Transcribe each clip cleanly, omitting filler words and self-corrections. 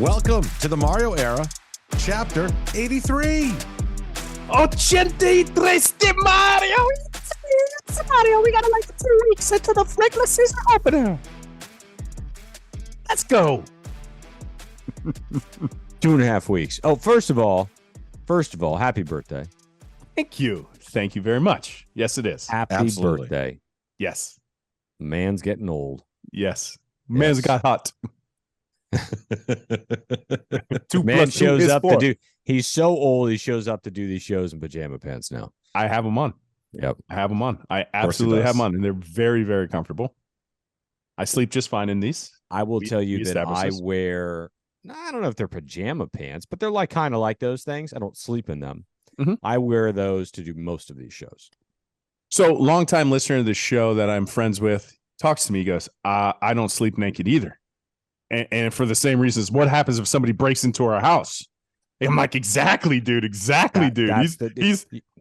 Welcome to the Mario era, chapter 83. 83 de Mario. It's Mario. We got like 2 weeks into the regular season opener. Let's go. 2.5 weeks. Oh, first of all, happy birthday. Thank you. Thank you very much. Yes, it is. Happy Absolutely. birthday. Yes. Man's getting old. Yes. Man's got hot. 2 Man plus 2 shows is up 4. to do. He's so old. He shows up to do these shows in pajama pants now. I have them on. Yep. I have them on. I course he absolutely does. have them on, and they're very, very comfortable. I sleep just fine in these. I will tell you we that established I this. wear. I don't know if they're pajama pants, but they're like kind of like those things. I don't sleep in them. Mhm. I wear those to do most of these shows. So, longtime listener to the show that I'm friends with talks to me. He goes, I don't sleep naked either. And for the same reasons, what happens if somebody breaks into our house? And I'm like, exactly, dude. Exactly, dude.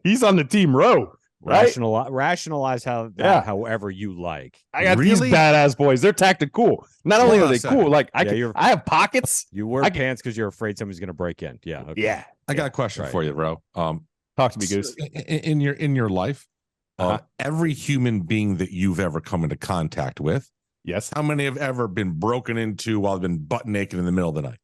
He's on the team row, right? Rationalize however you like. I got Really? these badass boys. They're tactical. Not only Hold are on a they second. cool, like Yeah, I have pockets. You wear I can- pants because you're afraid somebody's going to break in. Yeah. Okay. Yeah. I got a question right. for you, bro. Talk to me, Goose. In your life, Uh-huh. every human being that you've ever come into contact with, Yes. how many have ever been broken into while they've been butt naked in the middle of the night?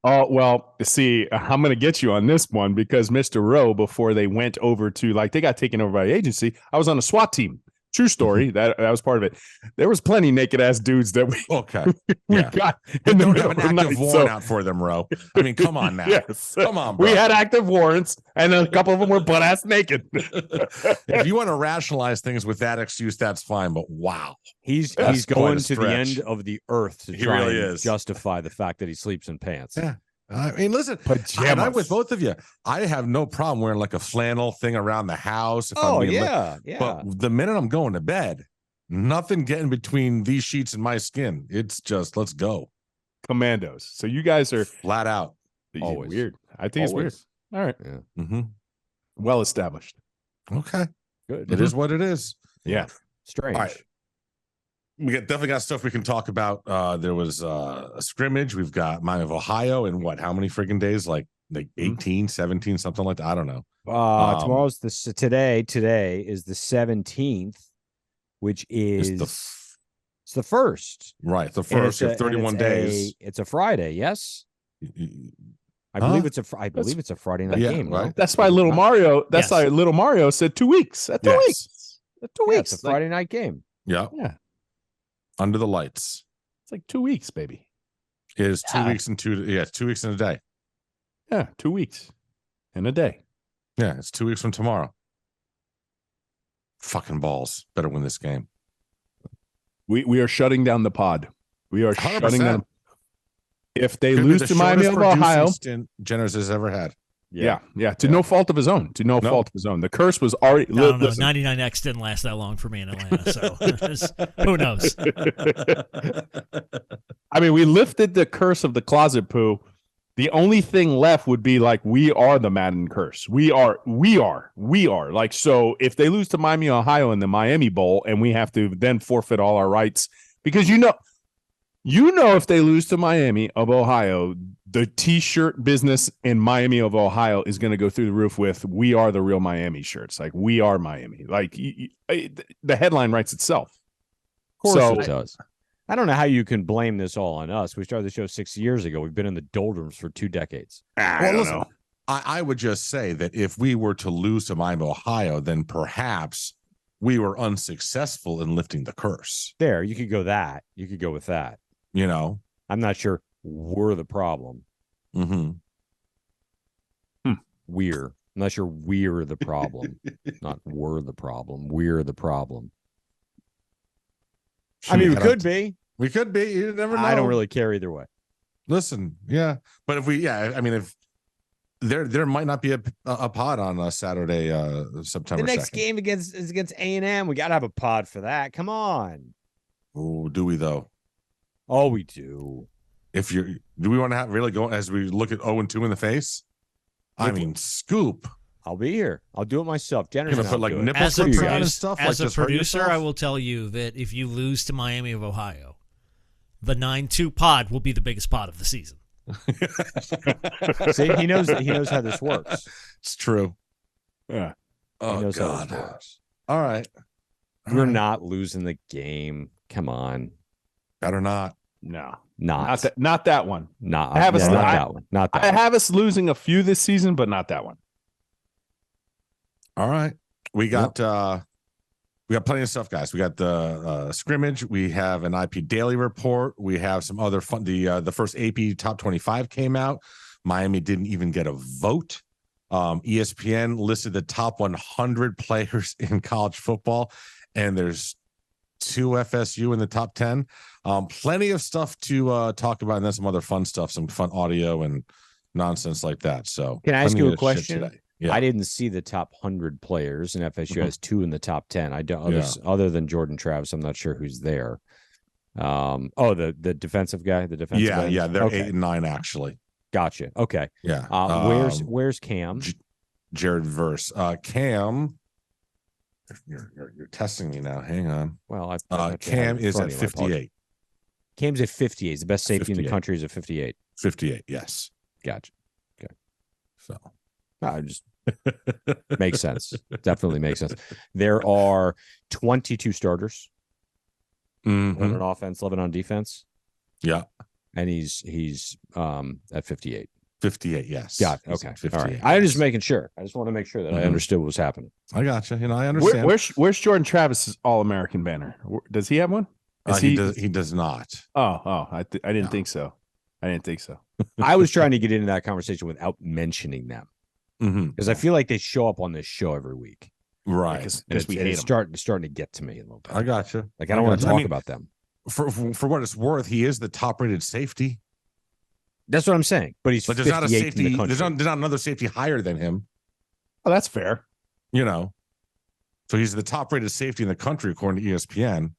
Oh, well, see, I'm going to get you on this one because Mr. Rowe, before they went over to, like, they got taken over by the agency, I was on a SWAT team. True story. That was part of it. There was plenty naked ass dudes that we Okay. we Yeah. got in the Don't middle have of an the active night. warrant out for them, Ro. I mean, come on now. Yes. Come on, bro. We had active warrants, and a couple of them were butt ass naked. If you want to rationalize things with that excuse, that's fine. But wow. He's That's quite going a to the stretch. end of the earth to He try really and is. justify the fact that he sleeps in pants. Yeah. I mean, listen, Pajamas. and I'm with both of you. I have no problem wearing like a flannel thing around the house. If Oh I'm being yeah. But the minute I'm going to bed, nothing getting between these sheets and my skin. It's just, let's go. Commandos. So you guys are Flat out. Always. weird. I think it's weird. Always. All right. Yeah. Mm-hmm. Well established. Okay. Good. It is what it is. Yeah. Strange. All right. We definitely got stuff we can talk about. There was a scrimmage. We've got Miami of Ohio in how many friggin' days? Like 18, 17, something like that. I don't know. Tomorrow's today is the 17th, which is it's the first. Right. The And first it's of 31 days. It's a Friday, yes? I believe it's a Friday night Yeah, game, right. That's why little Mario. That's Yes. why little Mario said 2 weeks. 2 Yes. weeks. 2 Yeah, weeks. it's a Friday night game. Yeah. Yeah. Under the lights. It's like 2 weeks, baby. It is 2 Yeah. weeks and 2 weeks in a day. Yeah, 2 weeks in a day. Yeah, it's 2 weeks from tomorrow. Fucking balls. Better win this game. We are shutting down the pod. We are 100%. shutting down. If they Could be lose the to Miami shortest of Ohio, producing stint Jenners has ever had. yeah, to no fault of his own. To no No. fault of his own. The curse was already. I don't know. listen. 99X didn't last that long for me in Atlanta, so who knows? I mean, we lifted the curse of the closet poo. The only thing left would be like we are the Madden curse. We are. Like, so if they lose to Miami, Ohio in the Miami Bowl, and we have to then forfeit all our rights, because you know if they lose to Miami of Ohio, the t-shirt business in Miami of Ohio is going to go through the roof with "We are the real Miami" shirts. Like, we are Miami. Like, the headline writes itself. Of course So- it does. I don't know how you can blame this all on us. We started the show 6 years ago. We've been in the doldrums for 2 decades. I don't know. I would just say that if we were to lose to Miami, Ohio, then perhaps we were unsuccessful in lifting the curse. There, you could go that. You could go with that. You know? I'm not sure we're the problem. Mm-hmm. We're. I'm not sure we're the problem. Not we're the problem. We're the problem. I mean, we could be. We could be. You never know. I don't really care either way. Listen, yeah. But if if there might not be a pod on Saturday, September The next 2nd. game is against A&M. We got to have a pod for that. Come on. Oh, do we though? Oh, we do. Do we want to have really go as we look at 0-2 in the face? I mean, scoop. I'll be here. I'll do it myself. Jenner's Gonna put like do it. nipple As a, clips on producer, and stuff. as like a just hurt producer, yourself? I will tell you that if you lose to Miami of Ohio, the 9-2 pod will be the biggest pod of the season. See, he knows how this works. It's true. Yeah. Oh, He knows how God. this works. All right. We're not losing the game. Come on. Better not. No. Not That one. Not I have us- not I- that one. Not that I one. have us losing a few this season, but not that one. All right. We got plenty of stuff, guys. We got the scrimmage. We have an IP daily report. We have some other fun. The first AP top 25 came out. Miami didn't even get a vote. ESPN listed the top 100 players in college football, and there's 2 FSU in the top 10. Plenty of stuff to talk about, and then some other fun stuff, some fun audio and nonsense like that. So Can I ask plenty you a of shit question? today. Yeah. I didn't see the top 100 players, and FSU has 2 in the top 10. I don't other than Jordan Travis. I'm not sure who's there. The defensive guy, the defensive Yeah, end? yeah, they're Okay. 8 and 9 actually. Gotcha. Okay. Yeah. Where's Cam? Jared Verse? Cam, you're testing me now. Hang on. Well, I Cam is at 58. Cam's at 58. He's the best safety in 58. the country. Is at 58. 58. Yes. Gotcha. Okay. So I just makes sense. Definitely makes sense. There are 22 starters. 11 on offense, 11 on defense. Yeah. And he's at 58. 58. Yes. Got it. He's Okay. at 58. All right. I'm just making sure. I just want to make sure that I understood what was happening. I got you. I understand. Where's Jordan Travis's All-American banner? Does he have one? He does not. I didn't think so. I didn't think so. I was trying to get into that conversation without mentioning them Mm-hmm. because I feel like they show up on this show every week. Right. Because We hate it's starting to get to me a little bit. I got you. Like I don't want to talk about them. For what it's worth, he is the top-rated safety. That's what I'm saying. But he's But there's not a 58th in safety. the country. There's not another safety higher than him. Oh, that's fair. So he's the top-rated safety in the country according to ESPN.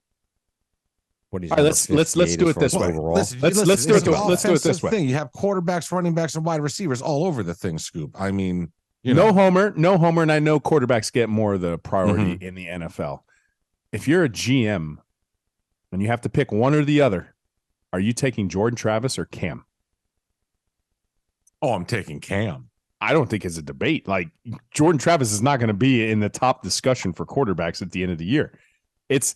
What he's All right, let's do it this way. overall. Let's do it. Let's do it this way. Thing. You have quarterbacks, running backs, and wide receivers all over the thing. Scoop. I mean, No homer, and I know quarterbacks get more of the priority in the NFL. If you're a GM and you have to pick one or the other, are you taking Jordan Travis or Cam? Oh, I'm taking Cam. I don't think it's a debate. Like Jordan Travis is not going to be in the top discussion for quarterbacks at the end of the year. It's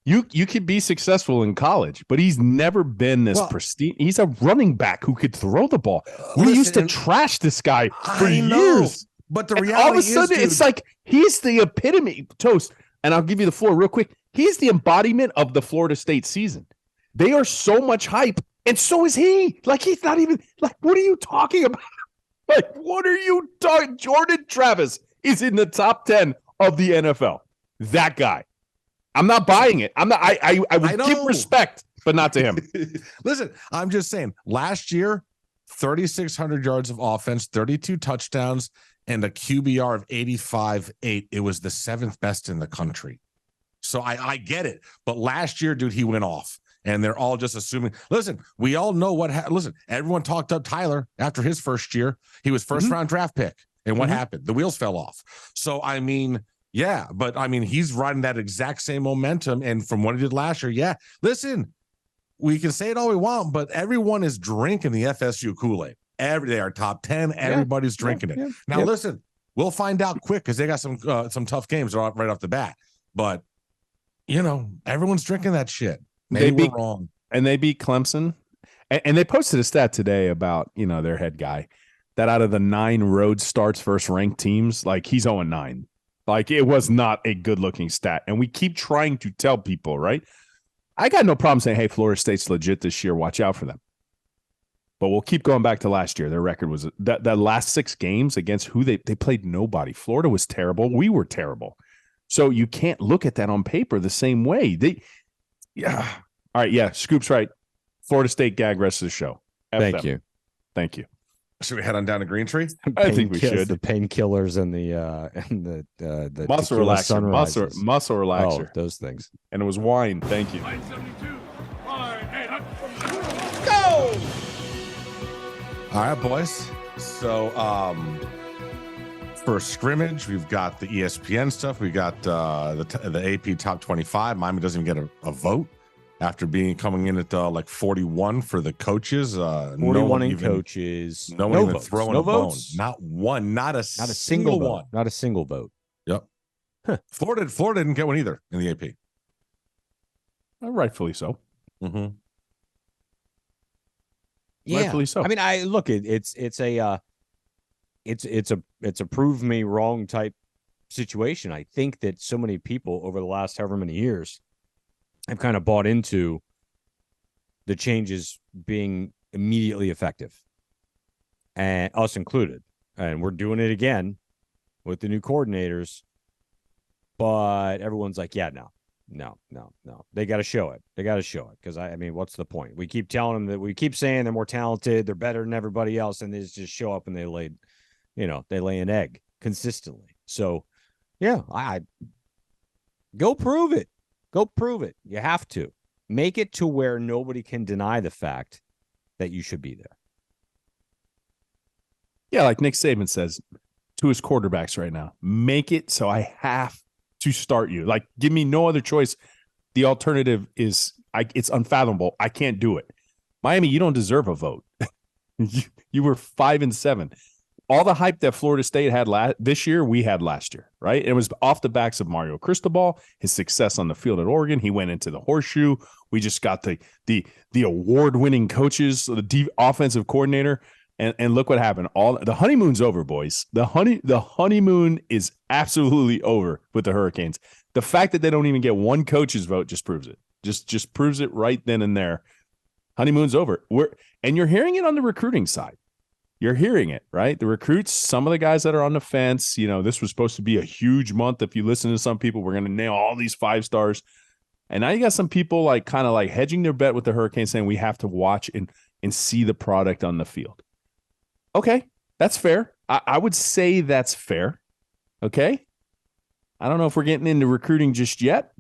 you could be successful in college, but he's never been this pristine. He's a running back who could throw the ball. We used to trash this guy for years. But the And reality all of a sudden, is, it's like he's the epitome. Toast, and I'll give you the floor real quick. He's the embodiment of the Florida State season. They are so much hype, and so is he. Like he's not even like. What are you talking about? Like what are you talking? Jordan Travis is in the top 10 of the NFL. That guy. I'm not buying it. I'm not. I would give respect, but not to him. Listen, I'm just saying. Last year, 3,600 yards of offense, 32 touchdowns, and a QBR of 85.8. It was the 7th best in the country. So I get it. But last year, dude, he went off. And they're all just assuming. Listen, we all know what happened. Listen, everyone talked up Tyler after his first year. He was first-round draft pick. And what happened? The wheels fell off. So, I mean, yeah. But, I mean, he's riding that exact same momentum. And from what he did last year, yeah. Listen, we can say it all we want, but everyone is drinking the FSU Kool-Aid. They are top 10. Everybody's drinking it. Now, listen, we'll find out quick because they got some tough games right off the bat. But, everyone's drinking that shit. Maybe we're wrong. And they beat Clemson. And they posted a stat today about, their head guy, that out of the 9 road starts versus ranked teams, like he's 0-9. Like it was not a good looking stat. And we keep trying to tell people, right? I got no problem saying, hey, Florida State's legit this year. Watch out for them. But we'll keep going back to last year. Their record was that last 6 games against who they played nobody. Florida was terrible. We were terrible. So you can't look at that on paper the same way. Yeah. All right. Yeah. Scoop's right. Florida State gag rest of the show. Thank you. Thank you. Should we head on down to Green Tree? I think we should. The painkillers and the muscle tequila relaxer. sunrises. Muscle relaxer. Oh, those things. And it was wine. Thank you. Go! All right, boys. So, for Scrimmage, we've got the ESPN stuff. We got the AP top 25. Miami doesn't even get a vote. after coming in at like 41 for the coaches. 41 in coaches. No one even votes. throwing a votes? bone. Not one. Not a single one. Vote. Not a single vote. Yep. Huh. Florida didn't get one either in the AP. Rightfully so. Mm-hmm. Yeah. Rightfully so. I mean, it's a prove me wrong type situation. I think that so many people over the last however many years have kind of bought into the changes being immediately effective, and us included. And we're doing it again with the new coordinators, but everyone's like, yeah, no. They got to show it. Because I mean, what's the point? We keep telling them that we keep saying they're more talented, they're better than everybody else, and they just show up and they lay an egg consistently. So, yeah, I go prove it. Go prove it. You have to make it to where nobody can deny the fact that you should be there. Yeah, like Nick Saban says to his quarterbacks right now, make it so I have to start you. Like, give me no other choice. The alternative is it's unfathomable. I can't do it. Miami, you don't deserve a vote. You were 5-7. All the hype that Florida State had this year, we had last year, right? It was off the backs of Mario Cristobal, his success on the field at Oregon. He went into the horseshoe. We just got the award-winning coaches, the offensive coordinator. And look what happened. The honeymoon's over, boys. The honeymoon is absolutely over with the Hurricanes. The fact that they don't even get one coach's vote just proves it. Just proves it right then and there. Honeymoon's over. And you're hearing it on the recruiting side. You're hearing it, right? The recruits, some of the guys that are on the fence, this was supposed to be a huge month. If you listen to some people, we're going to nail all these 5 stars. And now you got some people kind of hedging their bet with the Hurricanes, saying we have to watch and see the product on the field. Okay, that's fair. I would say that's fair. Okay. I don't know if we're getting into recruiting just yet,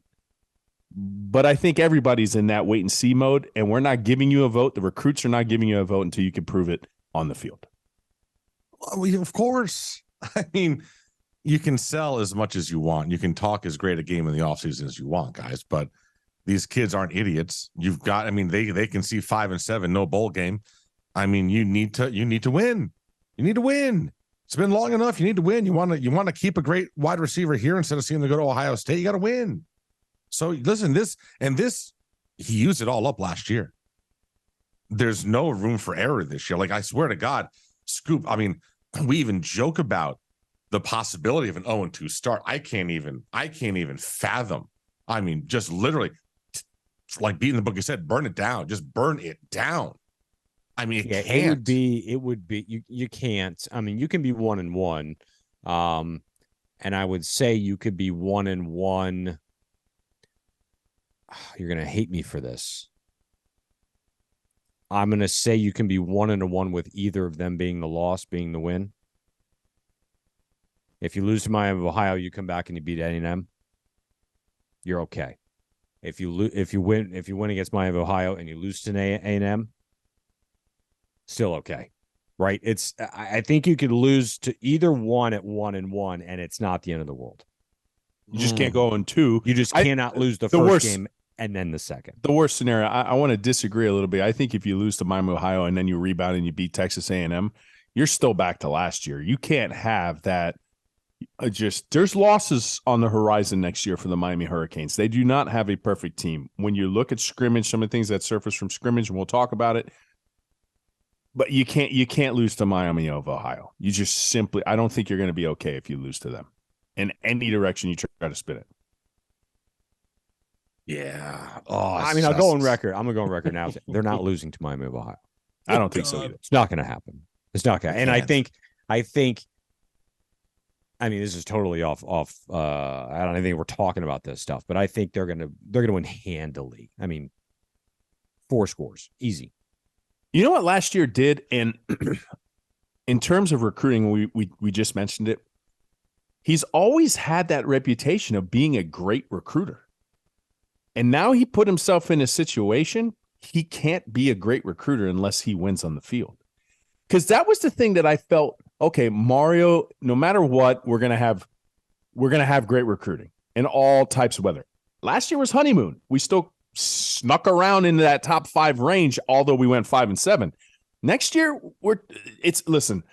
but I think everybody's in that wait and see mode, and we're not giving you a vote. The recruits are not giving you a vote until you can prove it on the field. Well, of course. I mean, you can sell as much as you want. You can talk as great a game in the offseason as you want, guys, but these kids aren't idiots. They can see 5-7, no bowl game. I mean, you need to win. You need to win. It's been long enough. You need to win. You want to keep a great wide receiver here instead of seeing them go to Ohio State. You got to win. So listen, he used it all up last year. There's no room for error this year. Like, I swear to God, Scoop. I mean, we even joke about the possibility of an 0-2 start. I can't even fathom. I mean, just literally, like beating the book, you said, burn it down. Just burn it down. I mean, it would be, you can't. I mean, you can be 1-1. And I would say you could be 1-1. You're going to hate me for this. I'm going to say you can be 1-1 with either of them being the loss, being the win. If you lose to Miami of Ohio, you come back and you beat A&M. You're okay. If you win against Miami of Ohio and you lose to A&M, still okay, right? I think you could lose to either one at 1-1, and it's not the end of the world. You just can't go 0-2. You just cannot lose the first game and then the second. The worst scenario, I want to disagree a little bit. I think if you lose to Miami, Ohio, and then you rebound and you beat Texas A&M, you're still back to last year. You can't have that. There's losses on the horizon next year for the Miami Hurricanes. They do not have a perfect team. When you look at Scrimmage, some of the things that surface from Scrimmage, and we'll talk about it, but you can't lose to Miami of Ohio. You just simply, I don't think you're going to be okay if you lose to them in any direction you try to spin it. Yeah. I mean, I'll go on record. I'm going to go on record now. They're not losing to Miami of Ohio. I don't think so either. It's not going to happen. It's not going to. And I think, I mean, this is totally off. I don't think we're talking about this stuff, but I think they're going to win handily. I mean, 4 scores, easy. You know what last year did, and in terms of recruiting, we just mentioned it. He's always had that reputation of being a great recruiter. And now he put himself in a situation he can't be a great recruiter unless he wins on the field. Because that was the thing that I felt, okay, Mario, no matter what, we're gonna have great recruiting in all types of weather. Last year was honeymoon. We still snuck around into that top 5 range, although we went 5-7. Next year, listen,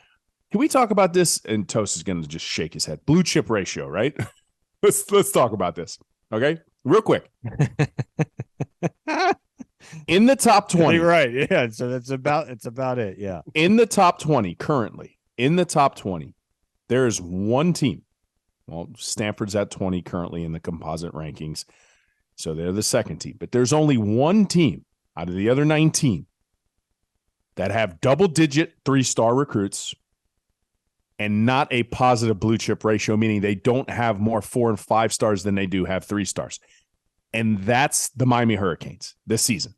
can we talk about this? And Toast is going to just shake his head. Blue chip ratio, right? let's talk about this. Okay, real quick. In the top 20, right? Yeah. So it's about it. Yeah. In the top 20 currently, there is one team. Well, Stanford's at 20 currently in the composite rankings, so they're the second team. But there's only one team out of the other 19 that have double-digit 3-star recruits and not a positive blue chip ratio, meaning they don't have more 4 and 5 stars than they do have 3 stars. And that's the Miami Hurricanes this season.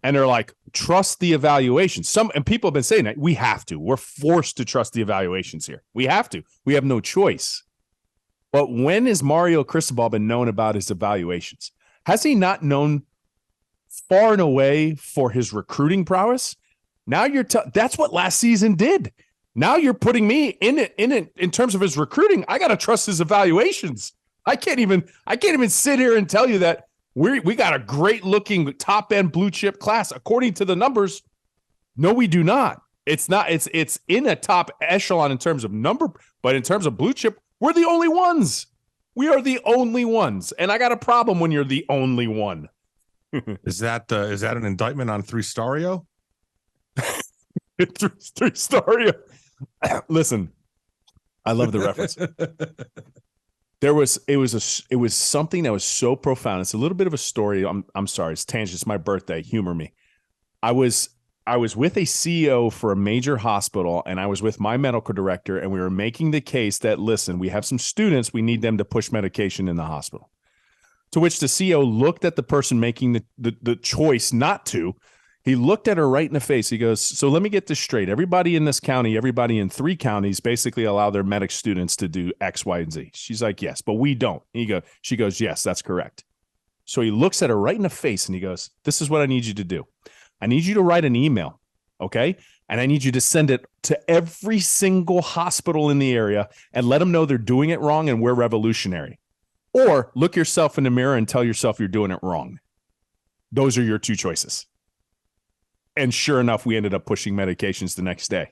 And they're like, trust the evaluations. And people have been saying that. We have to. We're forced to trust the evaluations here. We have to. We have no choice. But when has Mario Crisibal been known about his evaluations? Has he not known far and away for his recruiting prowess? Now that's what last season did. Now you're putting me in it in terms of his recruiting. I got to trust his evaluations. I can't even sit here and tell you that we got a great looking top end blue chip class according to the numbers. No, we do not. It's not. It's in a top echelon in terms of number, but in terms of blue chip, we're the only ones. We are the only ones, and I got a problem when you're the only one. Is that an indictment on 3-stario? 3-stario. Listen, I love the reference. It was something that was so profound. It's a little bit of a story. I'm sorry, it's tangent. It's my birthday. Humor me. I was with a CEO for a major hospital, and I was with my medical director, and we were making the case that, listen, we have some students, we need them to push medication in the hospital. To which the CEO looked at the person making the choice not to. He looked at her right in the face. He goes, so let me get this straight. Everybody in this county, everybody in 3 counties basically allow their medic students to do X, Y, and Z. She's like, yes, but we don't. She goes, yes, that's correct. So he looks at her right in the face and he goes, this is what I need you to do. I need you to write an email, okay? And I need you to send it to every single hospital in the area and let them know they're doing it wrong and we're revolutionary. Or look yourself in the mirror and tell yourself you're doing it wrong. Those are your 2 choices. And sure enough, we ended up pushing medications the next day.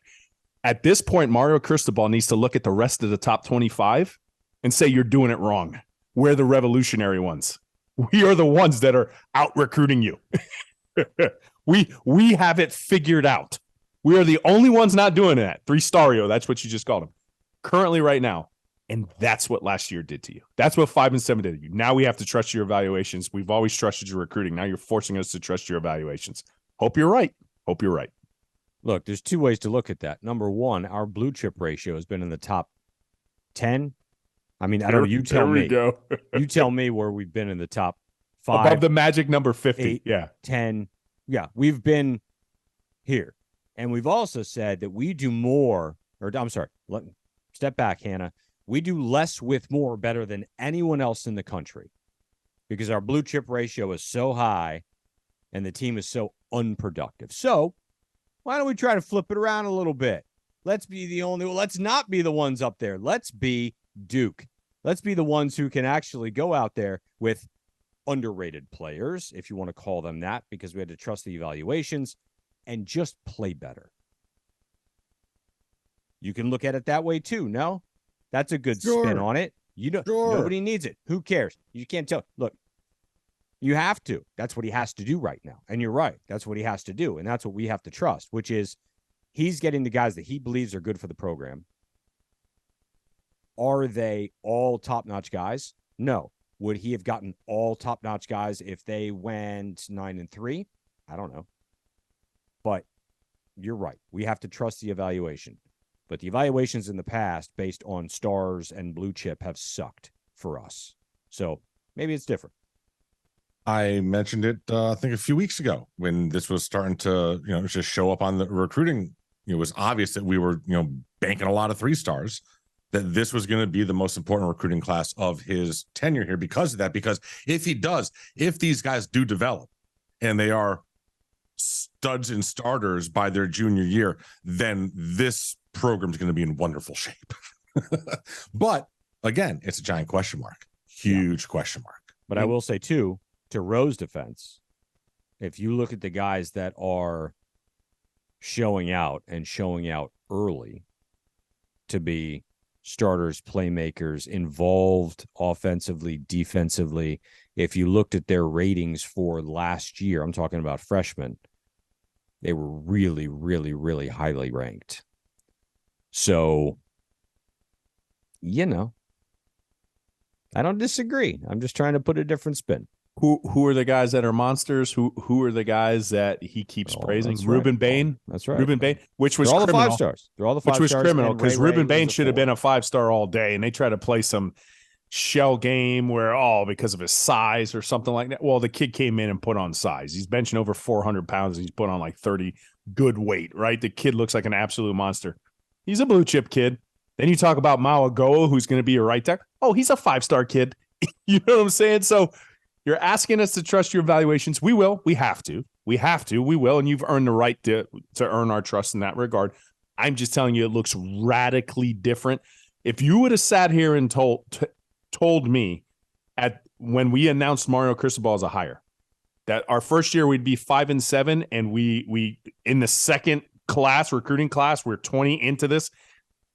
At this point, Mario Crisibal needs to look at the rest of the top 25 and say, you're doing it wrong. We're the revolutionary ones. We are the ones that are out recruiting you. We have it figured out. We are the only ones not doing that. 3-stario, that's what you just called them. Currently right now. And that's what last year did to you. That's what 5-7 did to you. Now we have to trust your evaluations. We've always trusted your recruiting. Now you're forcing us to trust your evaluations. Hope you're right. Look, there's 2 ways to look at that. Number one, our blue chip ratio has been in the top 10. I mean, I don't know. You tell me. Go. You tell me where we've been in the top 5. Above the magic number 50. 8, yeah. 10. Yeah, we've been here. And we've also said that we do more, or I'm sorry, step back, Hannah. We do less with more better than anyone else in the country because our blue chip ratio is so high and the team is so unproductive. So why don't we try to flip it around a little bit? Let's not be the ones up there. Let's be Duke. Let's be the ones who can actually go out there with underrated players, if you want to call them that, because we had to trust the evaluations and just play better. You can look at it that way too. No, that's a good spin on it. Nobody needs it. Who cares? You can't tell. Look, you have to. That's what he has to do right now. And you're right. That's what he has to do. And that's what we have to trust, which is he's getting the guys that he believes are good for the program. Are they all top-notch guys? No. Would he have gotten all top-notch guys if they went 9-3? I don't know. But you're right. We have to trust the evaluation. But the evaluations in the past based on stars and blue chip have sucked for us. So maybe it's different. I mentioned it, I think a few weeks ago when this was starting to, just show up on the recruiting. It was obvious that we were, banking a lot of 3 stars, that this was going to be the most important recruiting class of his tenure here because of that. Because if these guys do develop and they are studs and starters by their junior year, then this program is going to be in wonderful shape. But again, it's a giant question mark, huge question mark. But I will say too, to Rowe's defense, if you look at the guys that are showing out and showing out early to be starters, playmakers, involved offensively, defensively, if you looked at their ratings for last year, I'm talking about freshmen, they were really, really, really highly ranked. So, you know, I don't disagree. I'm just trying to put a different spin. Who are the guys that are monsters? Who are the guys that he keeps praising? Ruben Bain. That's right. Ruben Bain, which was They're all criminal. the 5 stars. They're all the 5 which was stars. criminal because Ruben was Bain a should have 4. been a 5-star all day, and they try to play some shell game where because of his size or something like that. Well, the kid came in and put on size. He's benching over 400 pounds. And he's put on like 30 good weight. Right, the kid looks like an absolute monster. He's a blue chip kid. Then you talk about Mao Agoa, who's going to be a right tackle. Oh, he's a 5-star kid. You know what I'm saying? So you're asking us to trust your evaluations. We will. We have to. We will. And you've earned the right to earn our trust in that regard. I'm just telling you, it looks radically different. If you would have sat here and told me when we announced Mario Crisibal as a hire, that our first year we'd be 5-7, and we in the second recruiting class, we're 20 into this,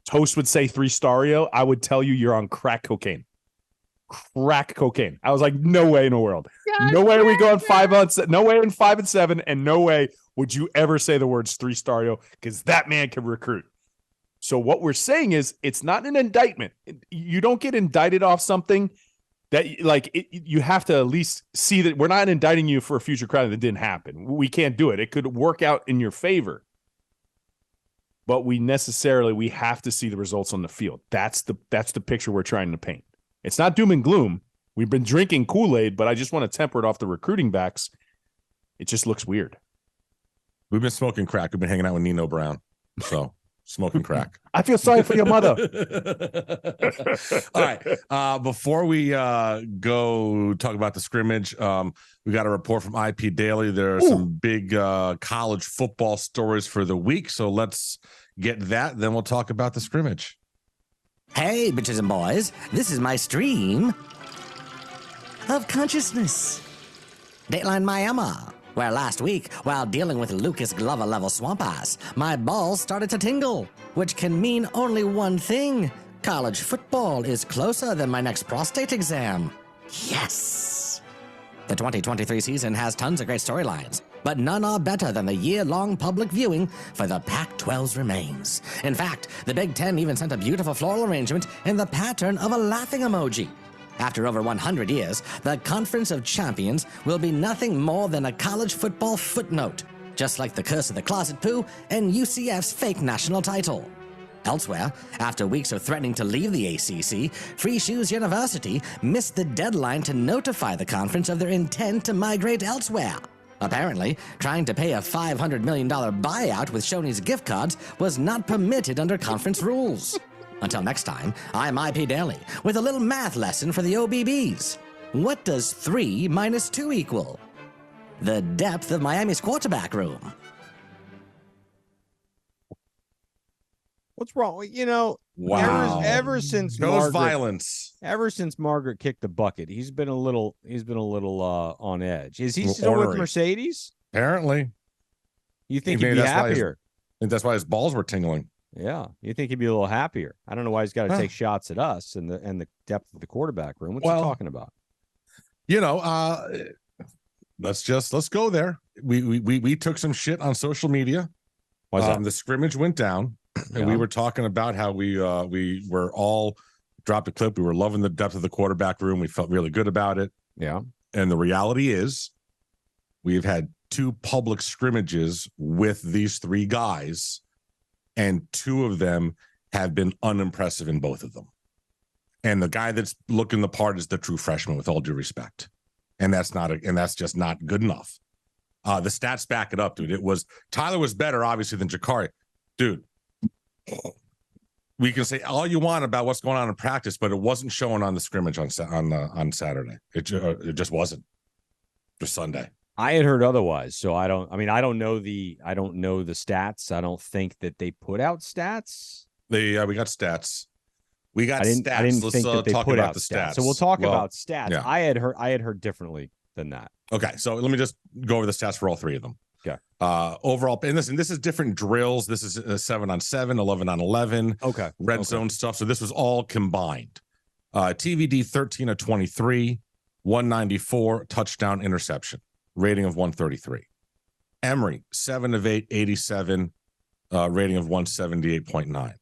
Toast would say 3-stario, I would tell you you're on crack cocaine. I was like, no way in the world. No way are we going 5-7. No way in 5-7, and no way would you ever say the words 3-stario, because that man can recruit. So what we're saying is, it's not an indictment. You don't get indicted off something that you have to at least see that we're not indicting you for a future crime that didn't happen. We can't do it. It could work out in your favor, but we have to see the results on the field. That's the picture we're trying to paint. It's not doom and gloom. We've been drinking Kool-Aid, but I just want to temper it off the recruiting backs. It just looks weird. We've been smoking crack. We've been hanging out with Nino Brown. So smoking crack. I feel sorry for your mother. All right. Before we go talk about the scrimmage, we got a report from IP Daily. There are some big college football stories for the week. So let's get that. Then we'll talk about the scrimmage. Hey, bitches and boys, this is my stream of consciousness. Dateline Miami, where last week, while dealing with Lucas Glover-level swamp ass, my balls started to tingle, which can mean only one thing. College football is closer than my next prostate exam. Yes! The 2023 season has tons of great storylines, but none are better than the year-long public viewing for the Pac-12's remains. In fact, the Big Ten even sent a beautiful floral arrangement in the pattern of a laughing emoji. After over 100 years, the Conference of Champions will be nothing more than a college football footnote, just like the Curse of the Closet Poo and UCF's fake national title. Elsewhere, after weeks of threatening to leave the ACC, Free Shoes University missed the deadline to notify the conference of their intent to migrate elsewhere. Apparently, trying to pay a $500 million buyout with Shoney's gift cards was not permitted under conference rules. Until next time, I'm IP Daily with a little math lesson for the OBBs. What does 3 minus 2 equal? The depth of Miami's quarterback room. What's wrong? You know, Wow. ever since Those violence. Ever since Margaret kicked the bucket, he's been a little on edge. Is he still with Ornery. Mercedes? Apparently. You think Maybe he'd be that's why happier? I think that's why his balls were tingling. Yeah, you think he'd be a little happier? I don't know why he's got to take shots at us and the depth of the quarterback room. What's he talking about? You know, let's go there. We took some shit on social media. Why's that? The scrimmage went down, and we were talking about how we were all dropped a clip. We were loving the depth of the quarterback room. We felt really good about it. Yeah. And the reality is, we've had 2 public scrimmages with these 3 guys, and 2 of them have been unimpressive in both of them. And the guy that's looking the part is the true freshman, with all due respect. And that's just not good enough. The stats back it up, dude. Tyler was better, obviously, than Jakari. Dude, we can say all you want about what's going on in practice, but it wasn't showing on the scrimmage on Saturday. It just wasn't. Just Sunday. I had heard otherwise, so I don't know the stats. I don't think that they put out stats. We got stats. I didn't think that they talk put about out the stats. So we'll talk about stats. Yeah. I had heard differently than that. Okay, so let me just go over the stats for all three of them. Okay. Overall, and this is different drills. This is 7-on-7, 11-on-11. Okay. Red zone stuff. So this was all combined. TVD 13 of 23, 194 touchdown interception, rating of 133. Emory 7 of 8, 87, rating of 178.9.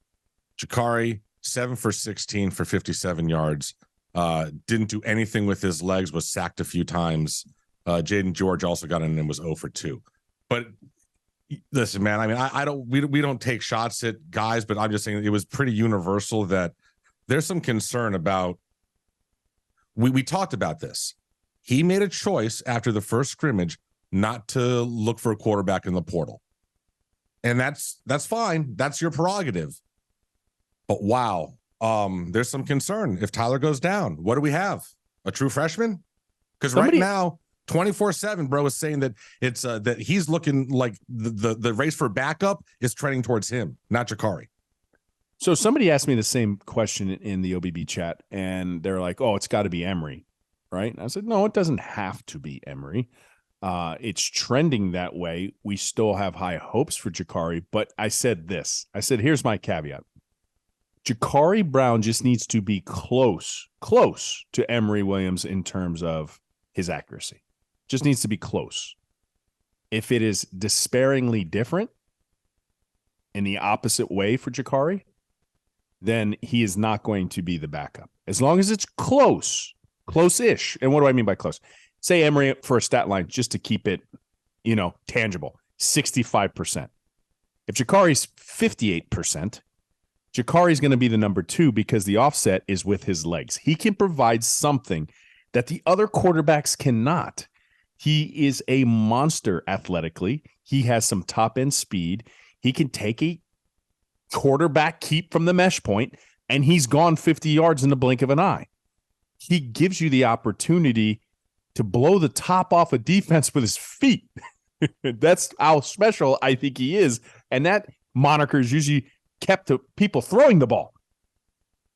Jakari 7 for 16 for 57 yards. Didn't do anything with his legs, was sacked a few times. Jaden George also got in and was 0 for 2. But listen, man, I mean, we don't take shots at guys, but I'm just saying it was pretty universal that there's some concern about, we talked about this. He made a choice after the first scrimmage not to look for a quarterback in the portal. And that's fine. That's your prerogative. But wow, there's some concern. If Tyler goes down, what do we have? A true freshman? Because right now, 24/7, bro, is saying that it's that he's looking like the race for backup is trending towards him, not Jakari. So somebody asked me the same question in the OBB chat, and they're like, "Oh, it's got to be Emory, right?" And I said, "No, it doesn't have to be Emory. It's trending that way. We still have high hopes for Jakari." But I said this. I said, "Here's my caveat. Jakari Brown just needs to be close to Emory Williams in terms of his accuracy. Just needs to be close. If it is despairingly different in the opposite way for Jakari, then he is not going to be the backup. As long as it's close-ish. And what do I mean by close? Say Emory for a stat line, just to keep it, tangible, 65%. If Jakari's 58%, Jakari's going to be the number 2 because the offset is with his legs. He can provide something that the other quarterbacks cannot. He is a monster athletically. He has some top-end speed. He can take a quarterback keep from the mesh point, and he's gone 50 yards in the blink of an eye. He gives you the opportunity to blow the top off a defense with his feet. That's how special I think he is. And that moniker is usually kept to people throwing the ball.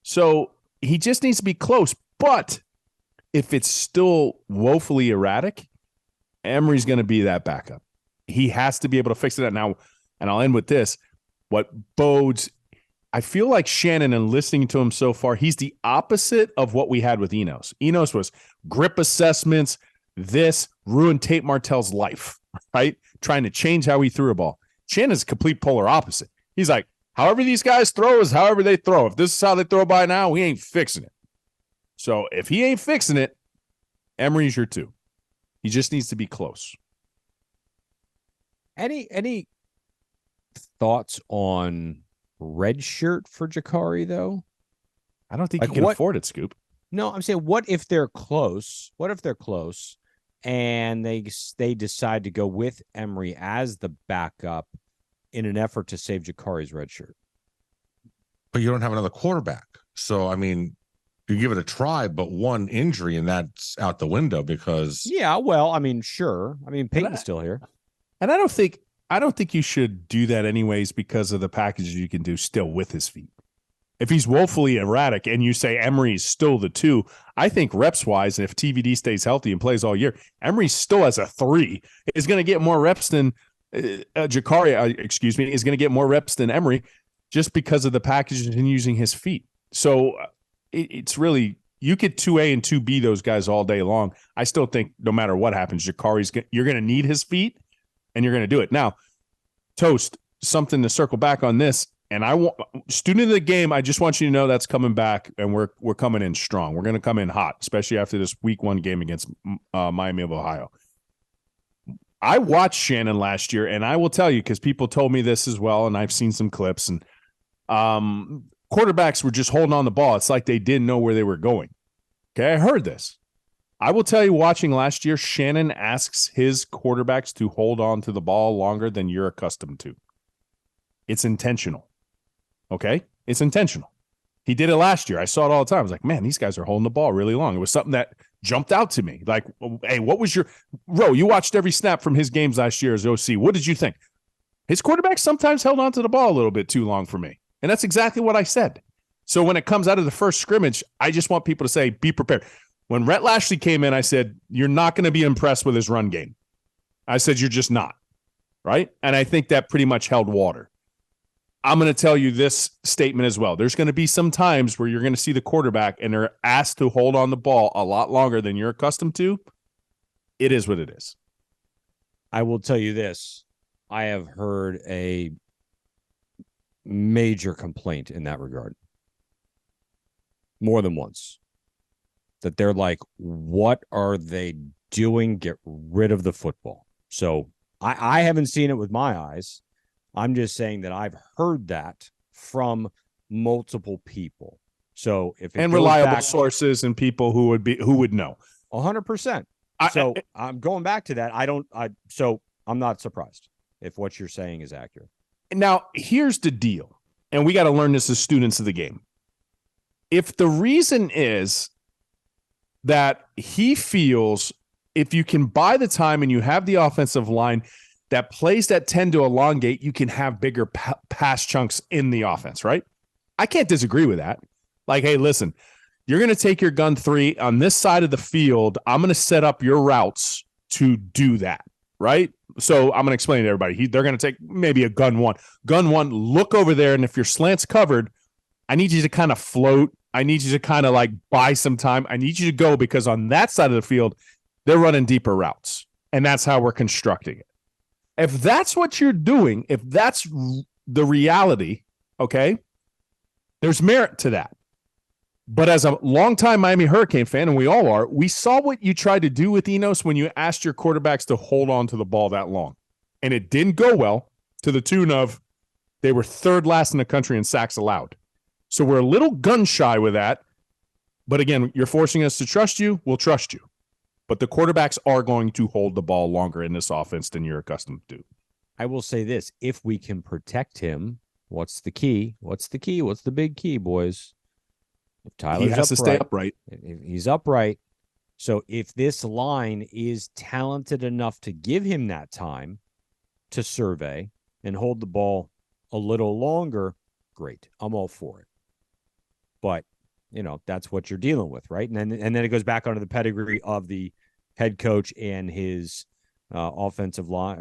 So he just needs to be close. But if it's still woefully erratic, Emory's going to be that backup. He has to be able to fix it now. And I'll end with this. What bodes, I feel like Shannon, and listening to him so far, he's the opposite of what we had with Enos. Enos was grip assessments. This ruined Tate Martell's life, right? Trying to change how he threw a ball. Shannon's a complete polar opposite. He's like, however these guys throw is however they throw. If this is how they throw by now, we ain't fixing it. So if he ain't fixing it, Emory's your 2. He just needs to be close. Any thoughts on red shirt for Jakari, though? I don't think you can afford it, Scoop. No, I'm saying, what if they're close? What if they're close and they decide to go with Emory as the backup in an effort to save Jakari's red shirt? But you don't have another quarterback. So, I mean, you give it a try, but one injury and that's out the window because. Yeah, well, I mean, sure. I mean, Peyton's still here. And I don't think you should do that anyways because of the packages you can do still with his feet. If he's woefully erratic and you say Emory's still the 2, I think reps-wise, and if TVD stays healthy and plays all year, Emory still as a 3 is going to get more reps than Jakari, is going to get more reps than Emory just because of the packages and using his feet. So it's really, you could 2A and 2B those guys all day long. I still think no matter what happens, you're going to need his feet and you're going to do it. Now, Toast, something to circle back on this. And I want student of the game. I just want you to know that's coming back, and we're coming in strong. We're going to come in hot, especially after this week 1 game against Miami of Ohio. I watched Shannon last year, and I will tell you because people told me this as well, and I've seen some clips. And quarterbacks were just holding on the ball. It's like they didn't know where they were going. Okay, I heard this. I will tell you, watching last year, Shannon asks his quarterbacks to hold on to the ball longer than you're accustomed to. It's intentional. Okay? It's intentional. He did it last year. I saw it all the time. I was like, man, these guys are holding the ball really long. It was something that jumped out to me. Like, hey, what was you watched every snap from his games last year as OC. What did you think? His quarterbacks sometimes held on to the ball a little bit too long for me. And that's exactly what I said. So when it comes out of the first scrimmage, I just want people to say, be prepared. When Rhett Lashley came in, I said, you're not going to be impressed with his run game. I said, you're just not. Right? And I think that pretty much held water. I'm going to tell you this statement as well. There's going to be some times where you're going to see the quarterback and they're asked to hold on the ball a lot longer than you're accustomed to. It is what it is. I will tell you this. I have heard a major complaint in that regard. More than once. That they're like, what are they doing? Get rid of the football. So I haven't seen it with my eyes. I'm just saying that I've heard that from multiple people. So if it and goes reliable back, sources and people who would know 100%. So I'm going back to that. So I'm not surprised if what you're saying is accurate. Now, here's the deal, and we got to learn this as students of the game. If the reason is that he feels if you can buy the time and you have the offensive line that plays that tend to elongate, you can have bigger pass chunks in the offense, right? I can't disagree with that. Like, hey, listen, you're going to take your gun 3 on this side of the field. I'm going to set up your routes to do that, right? So I'm going to explain to everybody. They're going to take maybe a gun 1. Gun 1, look over there, and if your slant's covered, I need you to kind of float. I need you to kind of like buy some time. I need you to go because on that side of the field, they're running deeper routes, and that's how we're constructing it. If that's what you're doing, if that's the reality, okay, there's merit to that. But as a longtime Miami Hurricane fan, and we all are, we saw what you tried to do with Enos when you asked your quarterbacks to hold on to the ball that long. And it didn't go well, to the tune of they were 3rd last in the country in sacks allowed. So we're a little gun shy with that. But again, you're forcing us to trust you. We'll trust you. But the quarterbacks are going to hold the ball longer in this offense than you're accustomed to. I will say this. If we can protect him, what's the key? What's the key? What's the big key, boys? If Tyler's he has to stay upright. If he's upright. So if this line is talented enough to give him that time to survey and hold the ball a little longer, great. I'm all for it. But, that's what you're dealing with, right? And then it goes back onto the pedigree of the head coach and his offensive line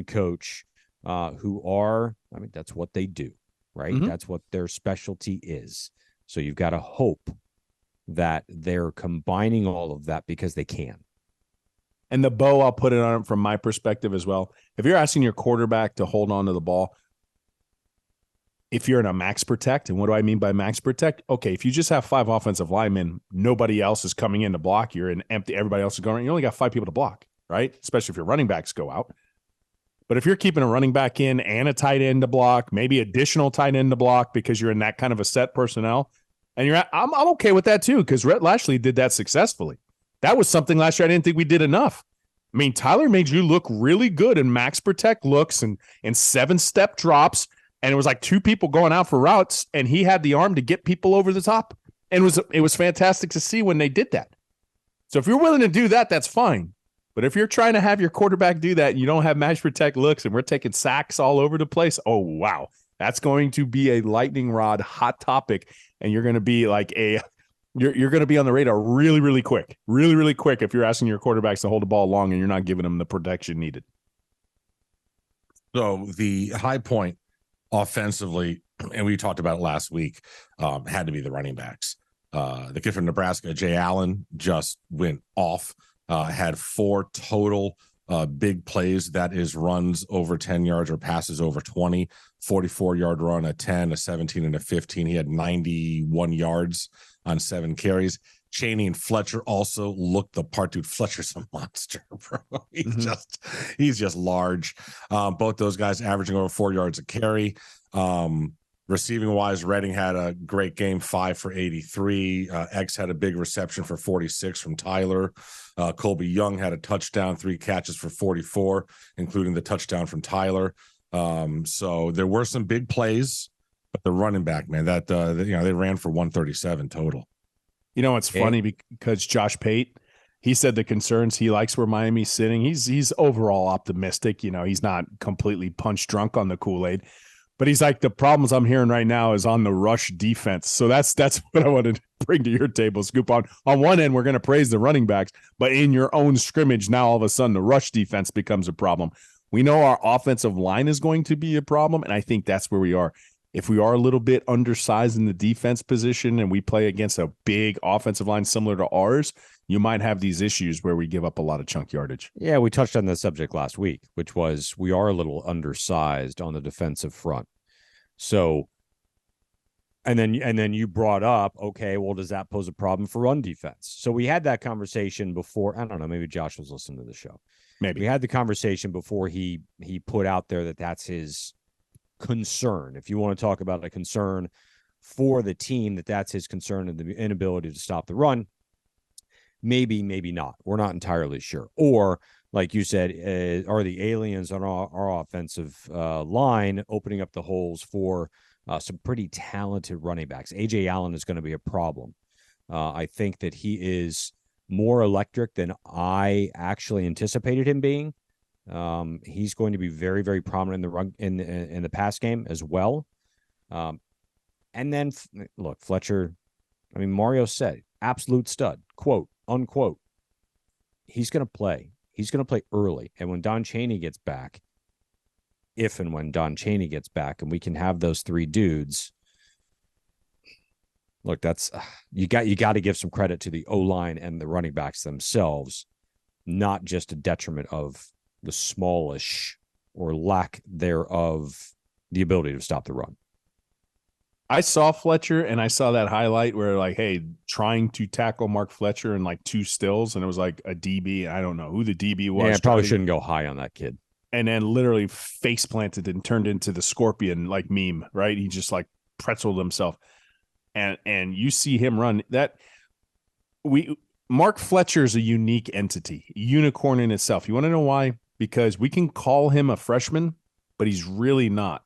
coach, who are, that's what they do, right? Mm-hmm. That's what their specialty is. So you've got to hope that they're combining all of that because they can. And the bow, I'll put it on from my perspective as well. If you're asking your quarterback to hold on to the ball, if you're in a max protect, and what do I mean by max protect? Okay, if you just have 5 offensive linemen, nobody else is coming in to block. You're in empty. Everybody else is going. You only got 5 people to block, right? Especially if your running backs go out. But if you're keeping a running back in and a tight end to block, maybe additional tight end to block because you're in that kind of a set personnel, and I'm okay with that too because Rhett Lashley did that successfully. That was something last year I didn't think we did enough. I mean, Tyler made you look really good in max protect looks and 7-step drops. And it was like 2 people going out for routes, and he had the arm to get people over the top. And it was fantastic to see when they did that. So if you're willing to do that, that's fine. But if you're trying to have your quarterback do that and you don't have match protect looks and we're taking sacks all over the place, oh, wow. That's going to be a lightning rod hot topic. And you're going to be like you're going to be on the radar really, really quick. Really, really quick if you're asking your quarterbacks to hold the ball long and you're not giving them the protection needed. So the high point offensively, and we talked about it last week, had to be the running backs. The kid from Nebraska, Jay Allen, just went off, had 4 total big plays. That is runs over 10 yards or passes over 20, 44-yard run, a 10, a 17, and a 15. He had 91 yards on 7 carries. Chaney and Fletcher also looked the part. Dude, Fletcher's a monster, bro. He's just large. Both those guys averaging over 4 yards a carry. Receiving wise, Redding had a great game, 5 for 83. X had a big reception for 46 from Tyler. Colby Young had a touchdown, 3 catches for 44, including the touchdown from Tyler. So there were some big plays, but the running back, man, that they ran for 137 total. You know, it's funny because Josh Pate, he said the concerns he likes where Miami's sitting. He's overall optimistic. You know, he's not completely punch drunk on the Kool-Aid. But he's like, the problems I'm hearing right now is on the rush defense. So that's what I wanted to bring to your table, Scoop. On one end, we're going to praise the running backs, but in your own scrimmage, now all of a sudden the rush defense becomes a problem. We know our offensive line is going to be a problem, and I think that's where we are. If we are a little bit undersized in the defense position and we play against a big offensive line similar to ours, you might have these issues where we give up a lot of chunk yardage. Yeah, we touched on the subject last week, which was we are a little undersized on the defensive front. So, and then you brought up, okay, well, does that pose a problem for run defense? So we had that conversation before. I don't know, maybe Josh was listening to the show. Maybe we had the conversation before he put out there that that's his concern. If you want to talk about a concern for the team, that's his concern and the inability to stop the run. Maybe not. We're not entirely sure. Or, like you said, are the aliens on our offensive line opening up the holes for some pretty talented running backs? A.J. Allen is going to be a problem. I think that he is more electric than I actually anticipated him being. He's going to be very, very prominent in the run in the pass game as well. And then look, Fletcher. I mean, Mario said absolute stud. Quote unquote. He's going to play. He's going to play early, and when Don Chaney gets back, if and when Don Chaney gets back, and we can have those three dudes. Look, that's you got to give some credit to the O-line and the running backs themselves, not just a detriment of the smallish or lack thereof the ability to stop the run. I saw Fletcher and I saw that highlight where like, hey, trying to tackle Mark Fletcher in like two stills, and it was like a DB. I don't know who the DB was. Yeah, I probably shouldn't go high on that kid. And then literally face planted and turned into the scorpion like meme, right? He just like pretzeled himself. And you see him run that. Mark Fletcher is a unique entity, a unicorn in itself. You want to know why? Because we can call him a freshman, but he's really not.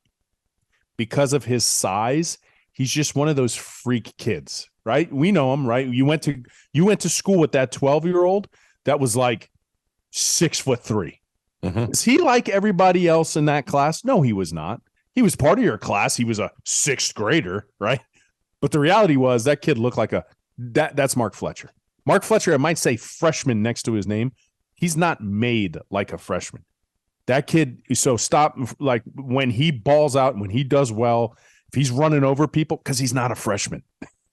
Because of his size, he's just one of those freak kids, right? We know him, right? You went to school with that 12-year-old that was like 6'3". Mm-hmm. Is he like everybody else in that class? No, he was not. He was part of your class. He was a sixth grader, right? But the reality was that kid looked like that's Mark Fletcher. Mark Fletcher, I might say freshman next to his name. He's not made like a freshman. That kid, so stop, like when he balls out, when he does well, if he's running over people, because he's not a freshman.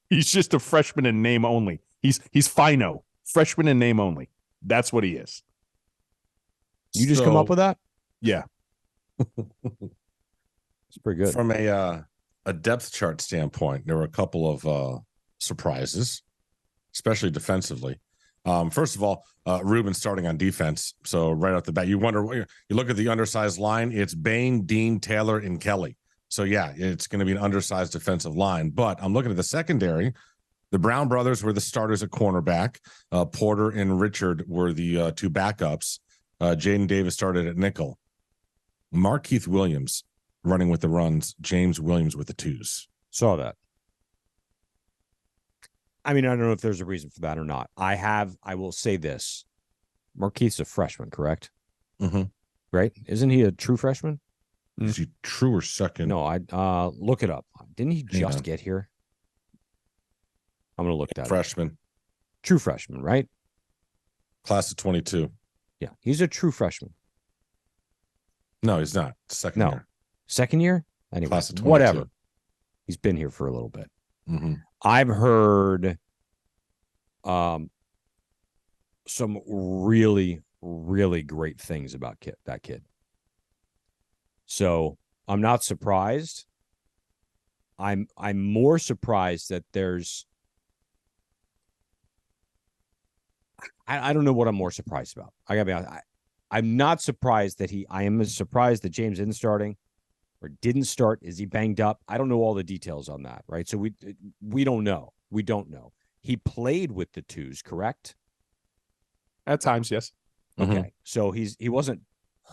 He's just a freshman in name only. He's Fino, freshman in name only. That's what he is. You just come up with that? Yeah. It's pretty good. From a depth chart standpoint, there were a couple of surprises, especially defensively. First of all, Ruben starting on defense. So right off the bat, you wonder, you look at the undersized line, it's Bain, Dean, Taylor, and Kelly. So yeah, it's going to be an undersized defensive line. But I'm looking at the secondary. The Brown brothers were the starters at cornerback. Porter and Richard were the two backups. Jaden Davis started at nickel. Markeith Williams running with the runs. James Williams with the twos. Saw that. I mean, I don't know if there's a reason for that or not. I will say this. Markeith's a freshman, correct? Mm-hmm. Right? Isn't he a true freshman? Is he true or second? No, I look it up. Didn't he just get here? I'm going to look that up. Freshman. True freshman, right? Class of 22. Yeah, he's a true freshman. No, he's not. Second year. Second year? Anyway, Class of 22. whatever. He's been here for a little bit. Mm-hmm. I've heard some really, really great things about that kid. So I'm not surprised. I'm more surprised that there's. I don't know what I'm more surprised about. I gotta be honest. I'm not surprised that I am surprised that James isn't starting or didn't start. Is he banged up? I don't know all the details on that, right? So we don't know. We don't know. He played with the twos, correct? At times, yes. Okay. Mm-hmm. So he wasn't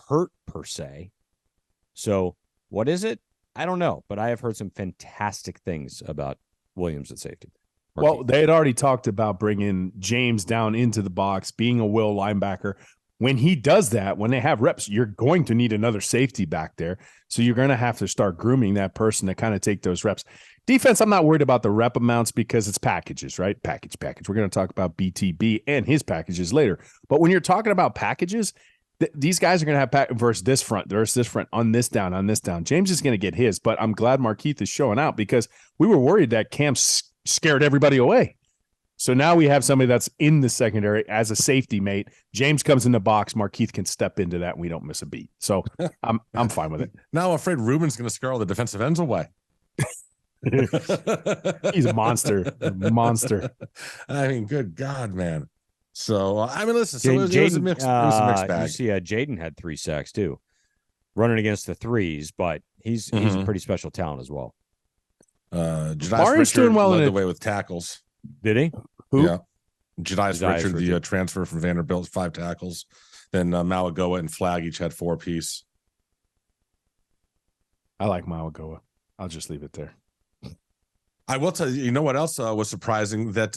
hurt per se. So what is it? I don't know, but I have heard some fantastic things about Williams at safety. Well, they had already talked about bringing James down into the box, being a will linebacker. when he does that, when they have reps, you're going to need another safety back there. So you're going to have to start grooming that person to kind of take those reps. Defense, I'm not worried about the rep amounts because it's packages, right? Package. We're going to talk about BTB and his packages later. But when you're talking about packages, these guys are going to have versus this front on this down. James is going to get his, but I'm glad Markeith is showing out because we were worried that Cam scared everybody away. So now we have somebody that's in the secondary as a safety mate. James comes in the box. Markeith can step into that, and we don't miss a beat. So I'm fine with it. Now I'm afraid Ruben's going to scare all the defensive ends away. He's a monster. I mean, good God, man. So I mean, listen. So it was a mixed bag. You see, Jaden had 3 sacks too, running against the threes, but he's a pretty special talent as well. Jedi's doing well led the way with tackles. Did he? Who? Yeah. Jedi's Richard, the transfer from Vanderbilt, 5 tackles. Then Malagoa and Flag each had 4 apiece. I like Malagoa. I'll just leave it there. I will tell you, you know what else was surprising? That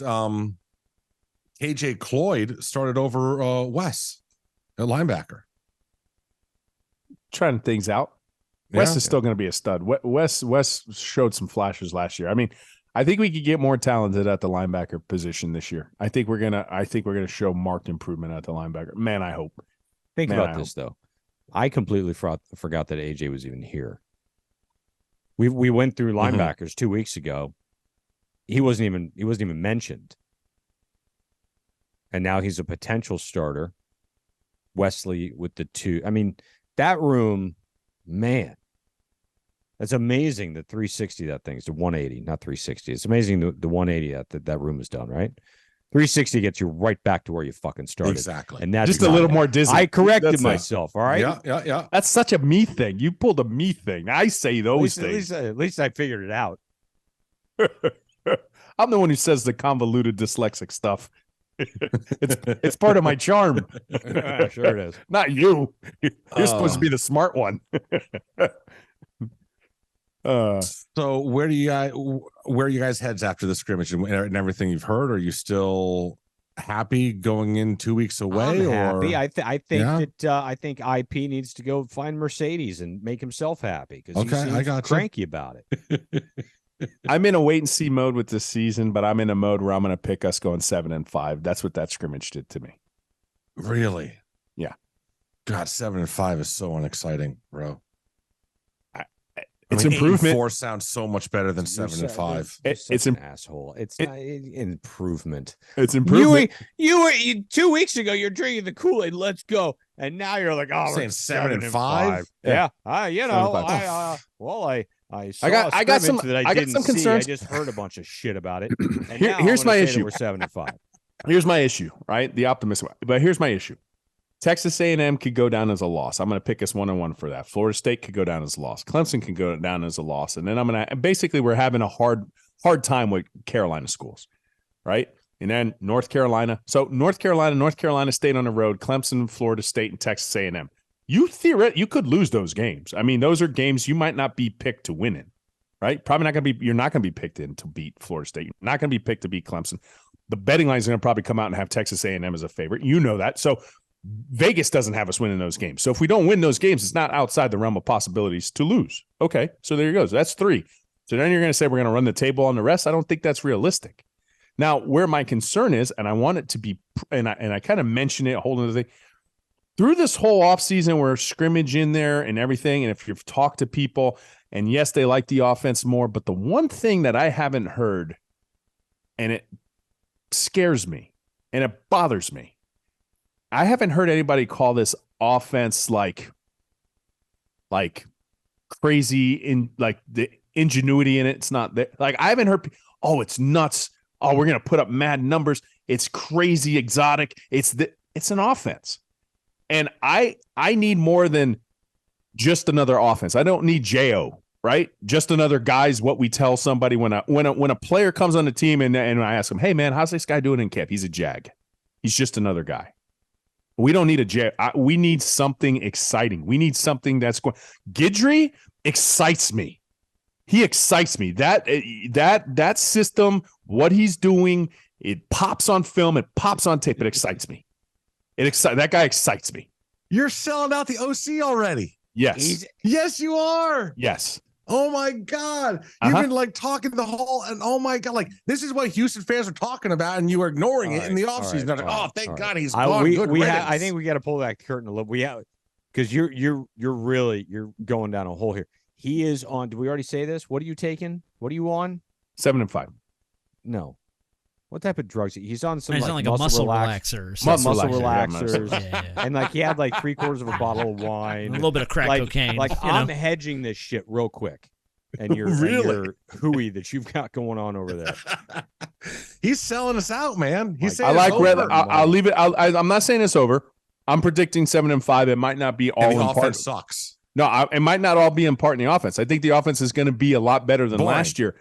KJ Cloyd started over Wes at linebacker. Trying things out. Wes is still going to be a stud. Wes showed some flashes last year. I mean, I think we could get more talented at the linebacker position this year. I think we're gonna show marked improvement at the linebacker. Man, I hope. Think about this though. I completely forgot that AJ was even here. We went through linebackers 2 weeks ago. He wasn't even mentioned. And now he's a potential starter. Wesley with the 2. I mean, that room, man. That's amazing. The 360 that thing is the 180, not 360. It's amazing the 180 that room is done, right? 360 gets you right back to where you fucking started. Exactly. And that's just a little more dizzy. I corrected myself. All right. Yeah. That's such a me thing. You pulled a me thing. I say those things. At least I figured it out. I'm the one who says the convoluted dyslexic stuff. It's part of my charm. Sure it is. Not you. You're supposed to be the smart one. So where are you guys heads after the scrimmage and everything you've heard? Are you still happy going in 2 weeks away? I'm happy. I think IP needs to go find Mercedes and make himself happy because he seems cranky about it. I'm in a wait and see mode with this season, but I'm in a mode where I'm going to pick us going 7-5. That's what that scrimmage did to me. Really? Yeah. God, 7-5 is so unexciting, bro. It's improvement. 4 sounds so much better than 7-5. It's an asshole. It's not improvement. It's improvement. You 2 weeks ago you're drinking the Kool-Aid. Let's go, and now you're like, oh, saying 7-5. Yeah. I got some concerns. I just heard a bunch of shit about it. And here's my issue. We're 7-5. Here's my issue. Right, the optimism. But here's my issue. Texas A&M could go down as a loss. I'm going to pick us 1-1 for that. Florida State could go down as a loss. Clemson could go down as a loss. And then basically we're having a hard time with Carolina schools, right? And then North Carolina. So North Carolina State on the road, Clemson, Florida State, and Texas A&M. You could lose those games. I mean, those are games you might not be picked to win in, right? Probably not going to be. You're not going to be picked in to beat Florida State. You're not going to be picked to beat Clemson. The betting line is going to probably come out and have Texas A&M as a favorite. You know that. So Vegas doesn't have us winning those games. So if we don't win those games, it's not outside the realm of possibilities to lose. Okay, so there you go. So that's 3. So then you're going to say we're going to run the table on the rest. I don't think that's realistic. Now, where my concern is, and I want it to be, and I kind of mentioned it, holding the thing, through this whole offseason, we're scrimmage in there and everything, and if you've talked to people, and yes, they like the offense more, but the one thing that I haven't heard, and it scares me, and it bothers me, I haven't heard anybody call this offense like crazy in like the ingenuity in it. It's not that, like, I haven't heard, oh, it's nuts. Oh, we're going to put up mad numbers. It's crazy exotic. It's an offense. And I need more than just another offense. I don't need J.O., right? Just another guy's what we tell somebody when a player comes on the team and I ask him, hey man, how's this guy doing in camp? He's a Jag. He's just another guy. We don't need a J. We need something exciting. We need something that's going. Guidry excites me. He excites me. That system, what he's doing, it pops on film, it pops on tape. It excites me. That guy excites me. You're selling out the OC already. Yes. Yes, you are. Yes. Oh my God. You've been like talking the whole, and oh my God, like this is what Houston fans are talking about, and you are ignoring it in the offseason. They're like, oh, thank God he's gone. I think we got to pull back the curtain a little. We have, because you're going down a hole here. He is on. Did we already say this? What are you taking? What are you on? 7 and 5. No. What type of drugs? He's on some He's on like a muscle relaxer. Muscle relaxers. Yeah. And like he had like 3/4 of a bottle of wine. A little bit of crack cocaine. Like I'm hedging this shit real quick. And you're hooey that you've got going on over there. He's selling us out, man. He's saying I like red. I'll leave it. I'm not saying it's over. I'm predicting 7 and 5. It might not be all in part. Sucks. No, it might not all be in part in the offense. I think the offense is going to be a lot better than last year.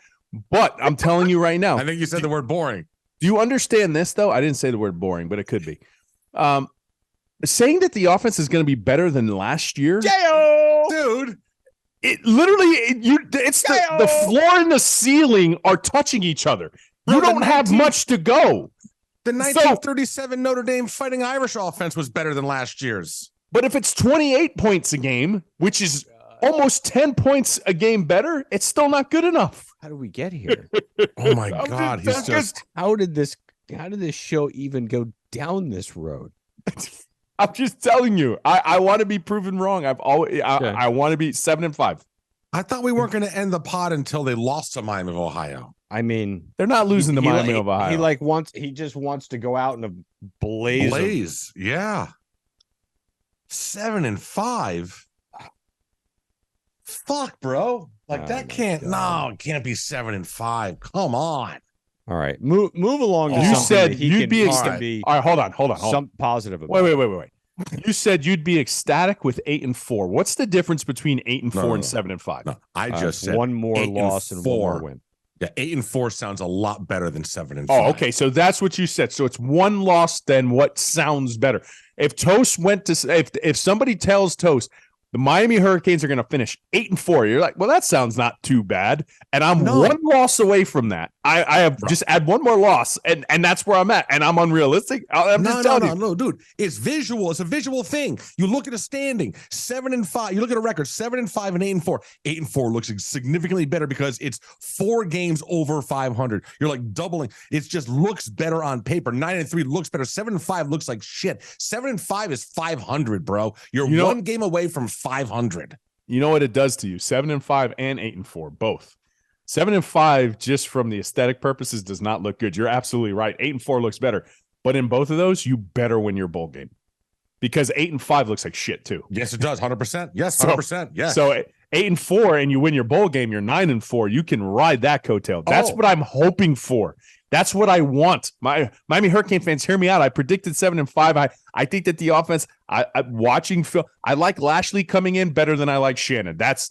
But I'm telling you right now. I think you said the word boring. Do you understand this, though? I didn't say the word boring, but it could be. Saying that the offense is going to be better than last year. Dude. It literally, it's the floor and the ceiling are touching each other. You don't have much to go. The 1937 Notre Dame Fighting Irish offense was better than last year's. But if it's 28 points a game, which is almost 10 points a game better, it's still not good enough. How did we get here? Oh my God, how did this show even go down this road? I'm just telling you, I want to be proven wrong. I want to be 7 and 5. I thought we weren't going to end the pod until they lost to Miami of Ohio. I mean, they're not losing to Miami of Ohio. He just wants to go out in a blaze. Yeah. 7 and 5. Fuck, bro. Like that can't. No, it can't be 7 and 5. Come on. All right, move along. You said you'd be ecstatic. All right, hold on. Some positive. Wait. You said you'd be ecstatic with 8 and 4. What's the difference between 8 and 4 and 7 and 5? No, I just said one more loss and 1 more win. Yeah, 8 and 4 sounds a lot better than 7 and 5. Oh, okay. So that's what you said. So it's 1 loss, then what sounds better? If Toast went to, if somebody tells Toast the Miami Hurricanes are going to finish 8 and 4, you're like, well, that sounds not too bad. And I'm 1 loss away from that. I have just add 1 more loss, and that's where I'm at. And I'm unrealistic. I'm just telling you. No, dude. It's visual. It's a visual thing. You look at a standing 7 and 5. You look at a record 7 and 5 and 8 and 4. 8 and 4 looks significantly better because it's 4 games over 500. You're like doubling. It just looks better on paper. 9 and 3 looks better. 7 and 5 looks like shit. 7 and 5 is 500, bro. You're 1 game away from 500. You know what it does to you? 7 and 5 and 8 and 4, both. 7 and 5, just from the aesthetic purposes, does not look good. You're absolutely right. 8 and 4 looks better. But in both of those, you better win your bowl game. Because 8 and 5 looks like shit, too. Yes, it does. 100%. Yes, 100%. Yes. So 8 and 4, and you win your bowl game, you're 9 and 4. You can ride that coattail. That's what I'm hoping for. That's what I want. My Miami Hurricane fans, hear me out. I predicted 7 and 5. I think that the offense, watching Phil, I like Lashley coming in better than I like Shannon. That's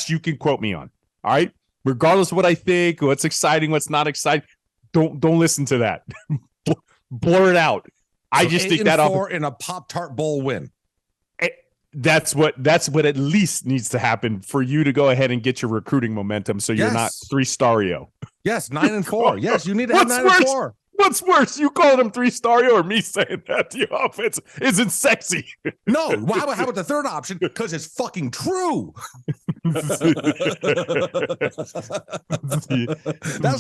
you can quote me on. All right. Regardless of what I think, what's exciting, what's not exciting, don't listen to that. Blur it out. I just think that 4 in a Pop-Tart Bowl win. That's what at least needs to happen for you to go ahead and get your recruiting momentum, so you're not 3-stario. Yes, 9 and 4. Yes, you need to have 9 and 4. What's worse, you calling him 3-stario or me saying that the offense isn't sexy? No, how about the third option? Because it's fucking true. That's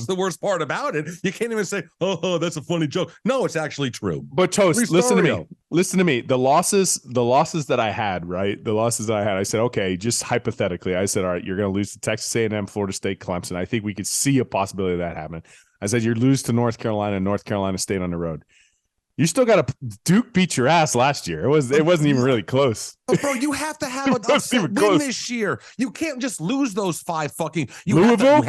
the worst part about it. You can't even say, oh, that's a funny joke. No, it's actually true. But Toast, listen to me. The losses that I had, right? I said, okay, just hypothetically, I said, all right, you're going to lose to Texas A&M, Florida State, Clemson. I think we could see a possibility of that happening. I said, you lose to North Carolina State on the road. You still got Duke beat your ass last year. It wasn't even really close. Bro, you have to have an upset win this year. You can't just lose those 5 fucking. Louisville?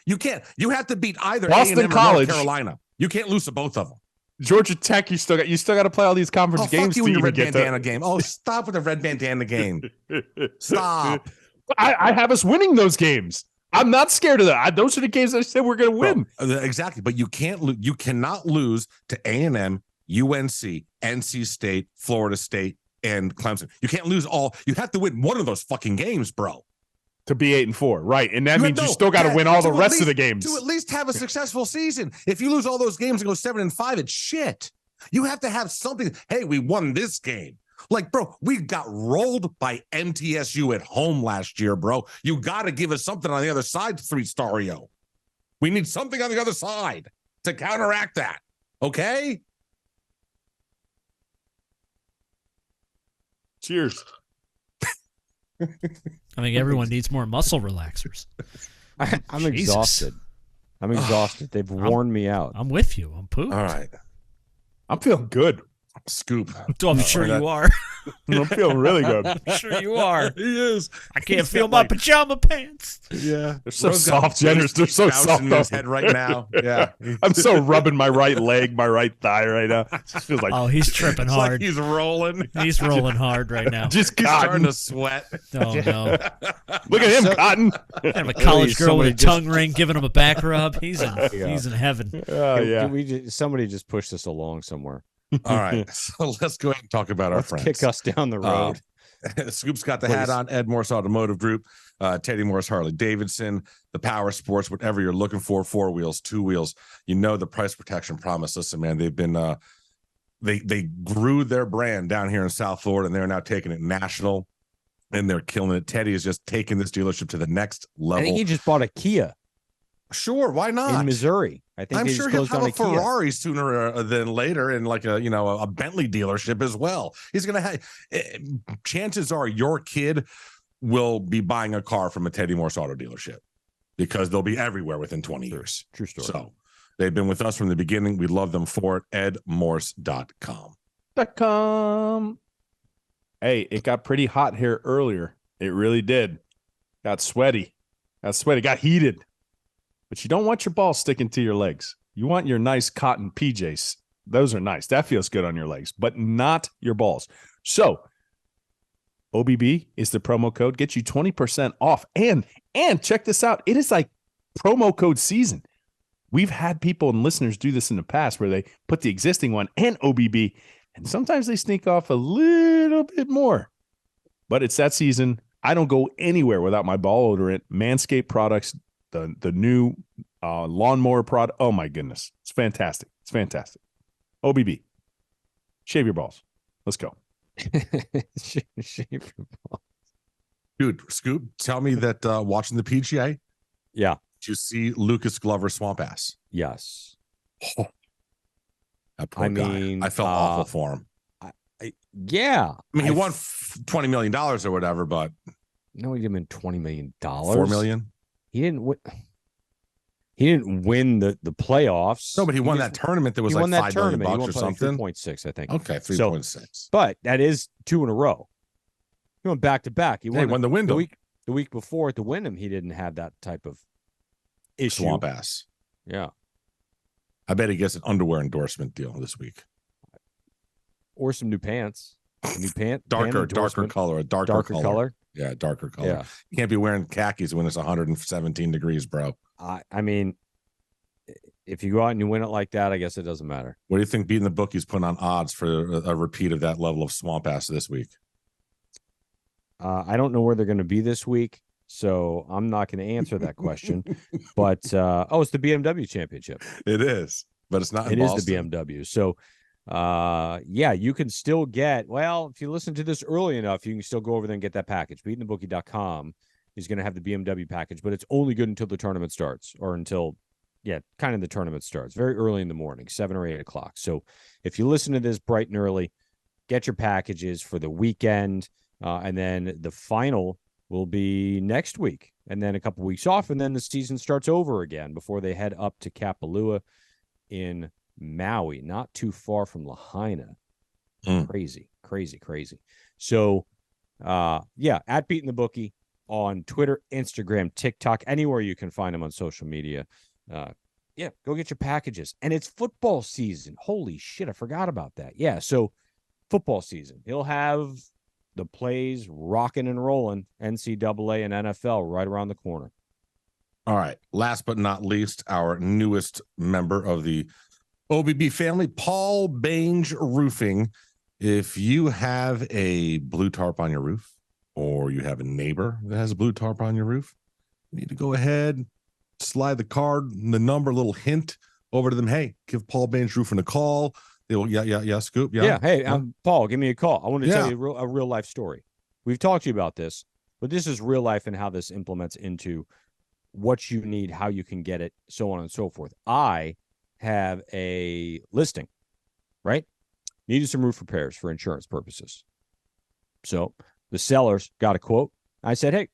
You have to beat either Boston A&M or College, North Carolina. You can't lose to both of them. Georgia Tech, you still got to play all these conference games. Fuck you in your red bandana game. Oh, stop with the red bandana game. Stop. I have us winning those games. I'm not scared of that. Those are the games I said we're going to win. Exactly, but you cannot lose to A&M, UNC, NC State, Florida State, and Clemson. You can't lose all. You have to win one of those fucking games, bro. To be 8 and 4, right? And that means you still got to win all the rest of the games to at least have a successful season. If you lose all those games and go 7 and 5, it's shit. You have to have something. Hey, we won this game. Like, bro, we got rolled by MTSU at home last year, bro. You got to give us something on the other side, 3-Stario. We need something on the other side to counteract that. Okay? Cheers. I think everyone needs more muscle relaxers. I'm Jesus. exhausted. I'm exhausted. They've worn me out. I'm with you. I'm pooped. All right. I'm feeling good. Scoop. I'm sure you are. I'm feeling really good. I'm sure you are. He is. I can't feel my pajama pants. Yeah. They're so Bro's got soft, Jenners. They're so bouncing soft in his head right now. Yeah. I'm so rubbing my right leg, my right thigh right now. It just feels like Oh, he's tripping It's like hard. he's rolling. He's rolling hard right now. just He's starting cotton. to sweat. Oh, no. Look at him, cotton. Kind of a college girl with a somebody just- tongue ring giving him a back rub. He's in heaven. Oh, yeah. Can we somebody just push this along somewhere? All right. So let's go ahead and talk about our Let's friends. kick us down the road. Scoop's got the hat Please. on. Ed Morse Automotive Group, Teddy Morse Harley Davidson, the Power Sports, whatever you're looking for, 4 wheels, 2 wheels. You know the price protection promise. Listen, man, they've been they grew their brand down here in South Florida, and they're now taking it national, and they're killing it. Teddy is just taking this dealership to the next I level. think he just bought a Kia Sure, why not? in Missouri. I think I'm they sure just he'll closed have down a a Kia. Ferrari sooner than later, and like a Bentley dealership as well. He's gonna have. Chances are your kid will be buying a car from a Teddy Morse auto dealership because they'll be everywhere within 20 years. True story. So they've been with us from the beginning. We love them for it. edmorse.com. Hey, it got pretty hot here earlier. It really did. Got sweaty. Got heated. But you don't want your balls sticking to your legs. You want your nice cotton PJs. Those are nice. That feels good on your legs, but not your balls. So OBB is the promo code. Get you 20% off. And check this out. It is like promo code season. We've had people and listeners do this in the past where they put the existing one and OBB, and sometimes they sneak off a little bit more. But it's that season. I don't go anywhere without my ball odorant Manscaped products, the new lawnmower product. Oh, my goodness. It's fantastic. It's fantastic. OBB. Shave your balls. Let's go. Shave your balls. Dude, Scoop, tell me that watching the PGA, Yeah. did you see Lucas Glover swamp ass? Yes. That poor I guy. mean, I felt awful for him. Yeah. I mean, he won $20 million or whatever, but No, he didn't win $20 million. $4 million. He didn't win. He didn't win the playoffs. No, but he won just- that tournament that was he like won that $5 million tournament. He won or probably something. 3.6, I think. Okay, So- 3.6. But that is 2 in a row. He went back to back. He He won the Wyndham. the week before at the Wyndham. He didn't have that type of issue. Swamp ass. Yeah, I bet he gets an underwear endorsement deal this week. or some new pants. A new pant, Darker endorsement. color, a darker color. Yeah, darker color. Yeah, You can't be wearing khakis when it's 117 degrees, bro. I mean, if you go out and you win it like that, I guess it doesn't matter. What do you think beating the bookies put on odds for a repeat of that level of swamp ass this week? I don't know where they're going to be this week, so I'm not going to answer that question. But it's the BMW Championship. It is, but it's not. It is the BMW. So, yeah, you can still get. Well, if you listen to this early enough, you can still go over there and get that package. Beatingthebookie.com is going to have the BMW package, but it's only good until the tournament starts, or until, kind of the tournament starts very early in the morning, 7 or 8 o'clock. So, if you listen to this bright and early, get your packages for the weekend, and then the final will be next week, and then a couple weeks off, and then the season starts over again before they head up to Kapalua in Maui, not too far from Lahaina. Crazy. So, at Beating the Bookie on Twitter, Instagram, TikTok, anywhere you can find them on social media. Go get your packages. And it's football season. Holy shit, I forgot about that. Yeah, so football season. He'll have the plays rocking and rolling, NCAA and NFL right around the corner. All right. Last but not least, our newest member of the OBB family, Paul Bange Roofing. If you have a blue tarp on your roof, or you have a neighbor that has a blue tarp on your roof, you need to go ahead, slide the card, the number, little hint over to them. Hey, give Paul Bange Roofing a call. Yeah. Scoop. Yeah. Hey, Paul, give me a call. I want to tell Yeah. you a real life story. We've talked to you about this, but this is real life and how this implements into what you need, how you can get it, so on and so forth. I have a listing, right? Needed some roof repairs for insurance purposes. So the sellers got a quote. I said, hey,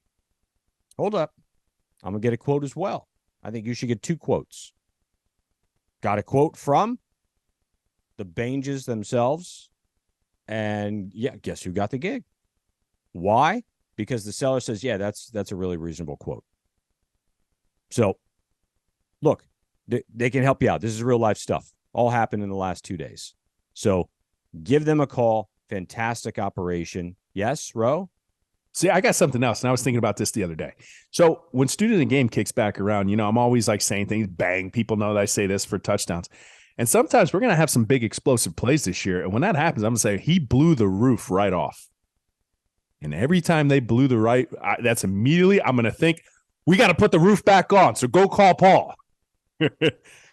hold up. I'm going to get a quote as well. I think you should get 2 quotes. Got a quote from the Banges themselves. And yeah, guess who got the gig? Why? Because the seller says, yeah, that's a really reasonable quote. So look, they can help you out. This is real life stuff. All happened in the last 2 days. So give them a call. Fantastic operation. Yes, Ro? See, I got something else, and I was thinking about this the other day. So when Student of the Game kicks back around, I'm always like saying things, bang, people know that I say this for touchdowns. And sometimes we're going to have some big explosive plays this year. And when that happens, I'm going to say, he blew the roof right off. And every time they blew that's immediately, I'm going to think, we got to put the roof back on. So go call Paul.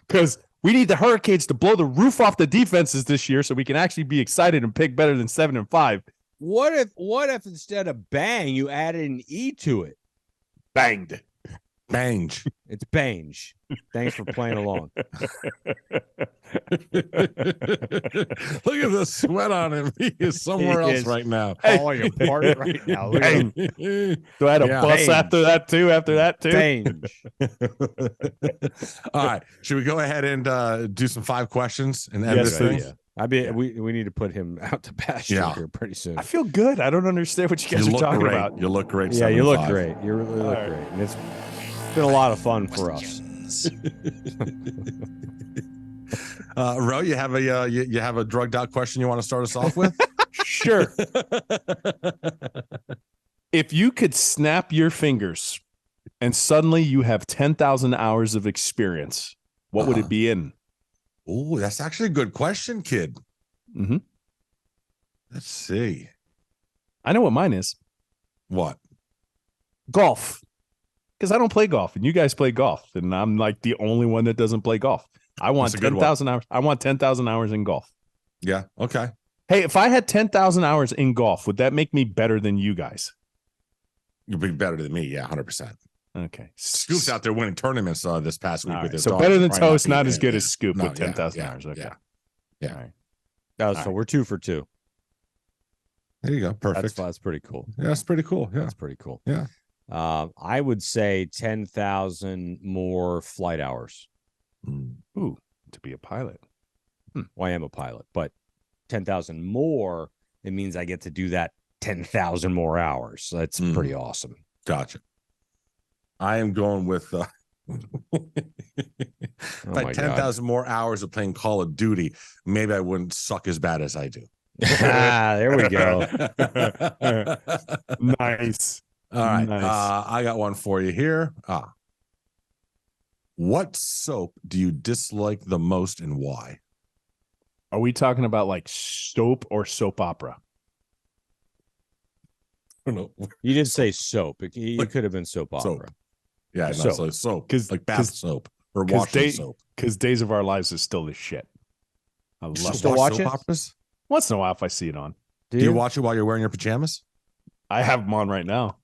Because we need the Hurricanes to blow the roof off the defenses this year so we can actually be excited and pick better than 7-5. What if instead of bang, you added an E to it? Banged. Bange. It's Bange. Thanks for playing along. Look at the sweat on him. He is somewhere else right now. Falling apart right now. Look at him. Do I have a bus Bange. after that too? Bange. All right. Should we go ahead and do some 5 questions and end this thing? Yeah. We need to put him out to pasture here pretty soon. I feel good. I don't understand what you guys are talking great. about. You look great. Yeah, you look 7-5. great. You really look great. And it's been a lot of fun for us. Ro, you have a drugged out question you want to start us off with? Sure. If you could snap your fingers and suddenly you have 10,000 hours of experience, what would it be in? Oh, that's actually a good question, kid. Mm-hmm. Let's see. I know what mine is. What? Golf. Because I don't play golf, and you guys play golf, and I'm like the only one that doesn't play golf. I want 10,000 hours. I want 10,000 hours in golf. Yeah. Okay. Hey, if I had 10,000 hours in golf, would that make me better than you guys? You'd be better than me. Yeah, 100%. Okay. Scoop's out there winning tournaments this past week with his so dogs. better than Probably Toast, not be- as good yeah. as Scoop No, with 10,000 hours. Okay. Yeah. All right. So right. we're 2 for 2. There you go. Perfect. That's pretty cool. Yeah, that's pretty cool. Yeah. That's pretty cool. Yeah. I would say 10,000 more flight hours. Ooh, to be a pilot. Well, I am a pilot, but 10,000 more, it means I get to do that 10,000 more hours. So that's pretty awesome. Gotcha. I am going with if I had 10,000 more hours of playing Call of Duty, maybe I wouldn't suck as bad as I do. There we go. Nice. All right. Nice. I got one for you here. What soap do you dislike the most and why? Are we talking about like soap or soap opera? I don't know. You did say soap. It could have been soap opera. Soap. Yeah, Soap. so soap. 'Cause- Like bath 'cause- soap or washing soap. Because Days of Our Lives is still the shit. I You love still it. watch soap it? operas? Once in a while if I see it on. Do you watch it while you're wearing your pajamas? I have them on right now.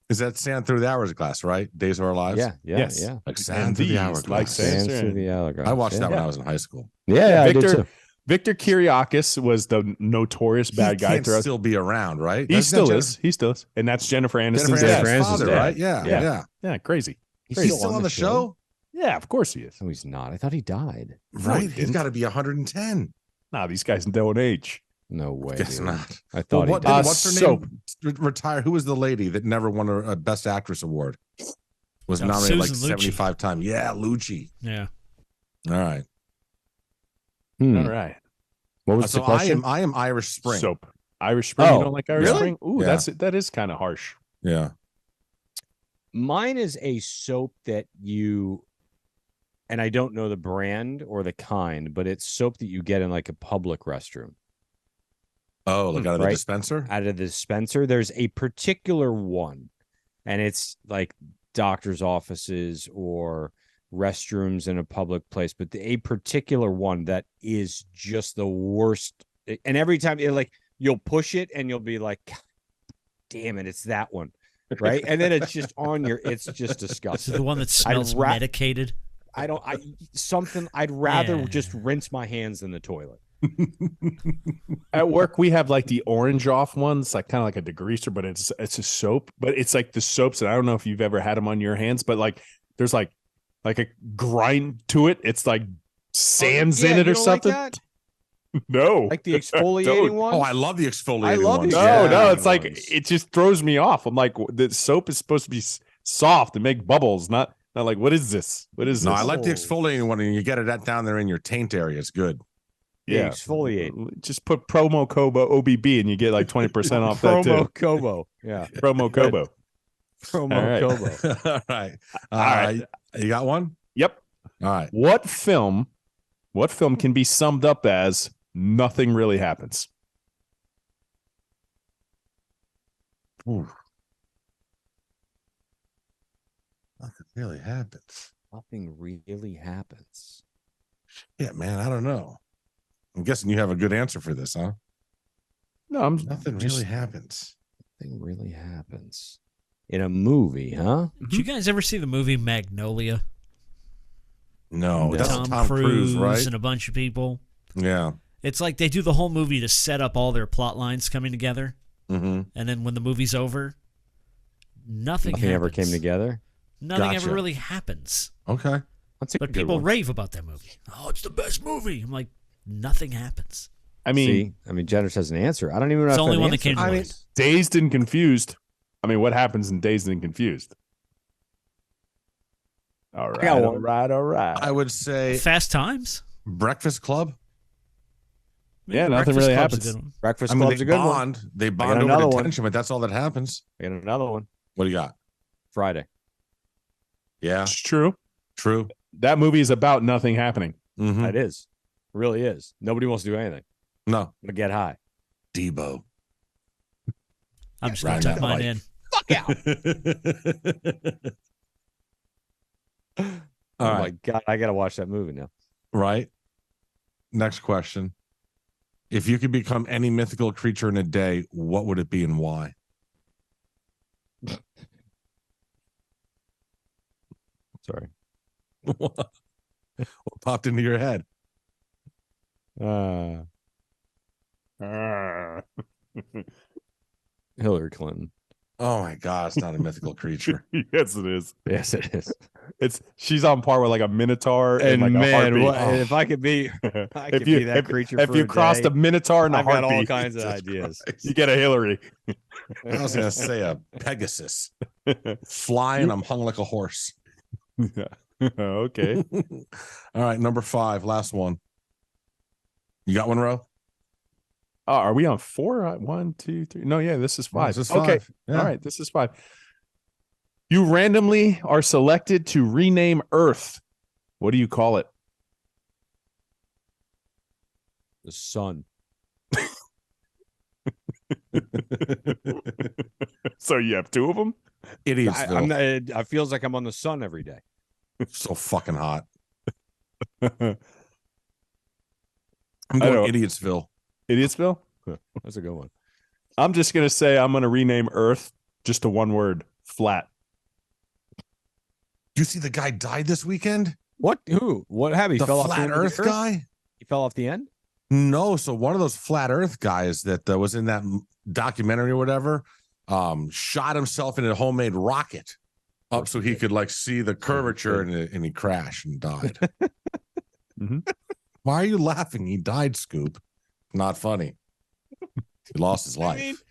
Is that Sand Through the Hourglass, right? Days of Our Lives? Yeah. Yes. Like And Sand Through the these, Hourglass. like Sand Dance through the hourglass. I watched that when Yeah. I was in high school. Yeah, I did Victor too. Victor Kiriakis was the notorious bad He guy can't throughout. still be around, right? He That's still not is. He still is. And that's Jennifer Aniston's Jennifer dad. Aniston's Aniston's father, dad. right? Yeah, Yeah. yeah. Yeah, crazy. He's Crazy. still on the show? Yeah, of course he is. No, he's not. I thought he died. Right. he He's didn't. got to be 110. Nah, these guys don't age. No way. Guess dude. not. I thought Well, he died. what's her Soap. name? Retire. Who was the lady that never won a Best Actress award? Was Oh, nominated like Susan Lucci. 75 times. Yeah, Lucci. Yeah. All right. Hmm. All right. What was So the question? I am Irish Spring. Soap. Irish Spring. Oh, You don't like Irish really? Spring? Ooh, Yeah. that is kind of harsh. Yeah. Mine is a soap that you, and I don't know the brand or the kind, but it's soap that you get in like a public restroom. Oh, like out of the Right. dispenser? Out of the dispenser, there's a particular one, and it's like doctor's offices or restrooms in a public place, but a particular one that is just the worst. And every time you'll push it and you'll be like, God damn it, it's that one. Right. And then it's just it's just disgusting. Is it the one that smells medicated? I'd rather just rinse my hands in the toilet. At work, we have like the orange off ones, like kind of like a degreaser, but it's a soap. But it's like the soaps that I don't know if you've ever had them on your hands, but like there's like a grind to it. It's like sands in it or something. Like No, like the exfoliating one. Oh, I love the exfoliating I love ones. the no, it's ones. like it just throws me off. I'm like, the soap is supposed to be soft and make bubbles, not like what is this? What is No, this? I like the exfoliating one, and you get it down there in your taint area. It's good. Yeah, exfoliate. Just put promo Kobo OBB and you get like 20% off that too. Promo Kobo. Yeah. Promo Kobo. Promo Kobo. All right. All right. You got one? Yep. All right. What film can be summed up as nothing really happens? Ooh. Nothing really happens. Nothing really happens. Yeah, man. I don't know. I'm guessing you have a good answer for this, huh? No, Nothing really happens. Nothing really happens in a movie, huh? Did you guys ever see the movie Magnolia? No, that's Tom Cruise right? and a bunch of people. Yeah. It's like they do the whole movie to set up all their plot lines coming together, Mm-hmm. and then when the movie's over, nothing ever came together. Nothing Gotcha. ever really happens. Okay. That's a But good people one. rave about that movie. Oh, it's the best movie. I'm like, nothing happens. I mean, Jenners has an answer. I don't even know. It's if the only an one that answer. came to I mean, mind. Dazed and Confused. I mean, what happens in Dazed and Confused? All right, got one. all right. I would say Fast Times. Breakfast Club. Yeah, nothing Breakfast really Club's happens. a good one. Breakfast I mean, Club's they a good one. bond. They bond got over another one. detention, but that's all that happens. I got another one. What do you got? Friday. Yeah, It's true. true. That movie is about nothing happening. Mm-hmm. It is. Really is. Nobody wants to do anything No, but get high. Debo. I'm just Right going to tuck now, mine like- in. Oh All my right, God. I got to watch that movie now. right. Next question. If you could become any mythical creature in a day, what would it be and why? Sorry. What popped into your head? Hillary Clinton. Oh my God, it's not a mythical creature. Yes, it is. Yes, it is. She's on par with like a minotaur and, like a heartbeat. if I could be, I could if you be that creature. if for you a crossed day, a minotaur and a I've got heartbeat, all kinds of Jesus ideas. Christ. you get a Hillary. I was gonna say a Pegasus. Flying, I'm hung like a horse. Okay. All right, number 5, last one. You got one, Ro? Oh, are we on 4? 1, 2, 3. No, yeah, this is 5. This is Okay. 5. Yeah. All right, this is 5. You randomly are selected to rename Earth. What do you call it? The sun. So you have 2 of them? Idiotsville. I feels like I'm on the sun every day. So fucking hot. I I'm know. going Idiotsville. Idiotsville? That's a good one. I'm just going to say I'm going to rename Earth just to one word, flat. You see the guy died this weekend? What? Who? What happened? He The fell off the flat end of the Earth guy? He fell off the end. No, so one of those flat Earth guys that was in that documentary or whatever, shot himself in a homemade rocket up so he could like see the curvature, and he crashed and died. Mhm. Why are you laughing? He died, Scoop. Not funny. He lost his life.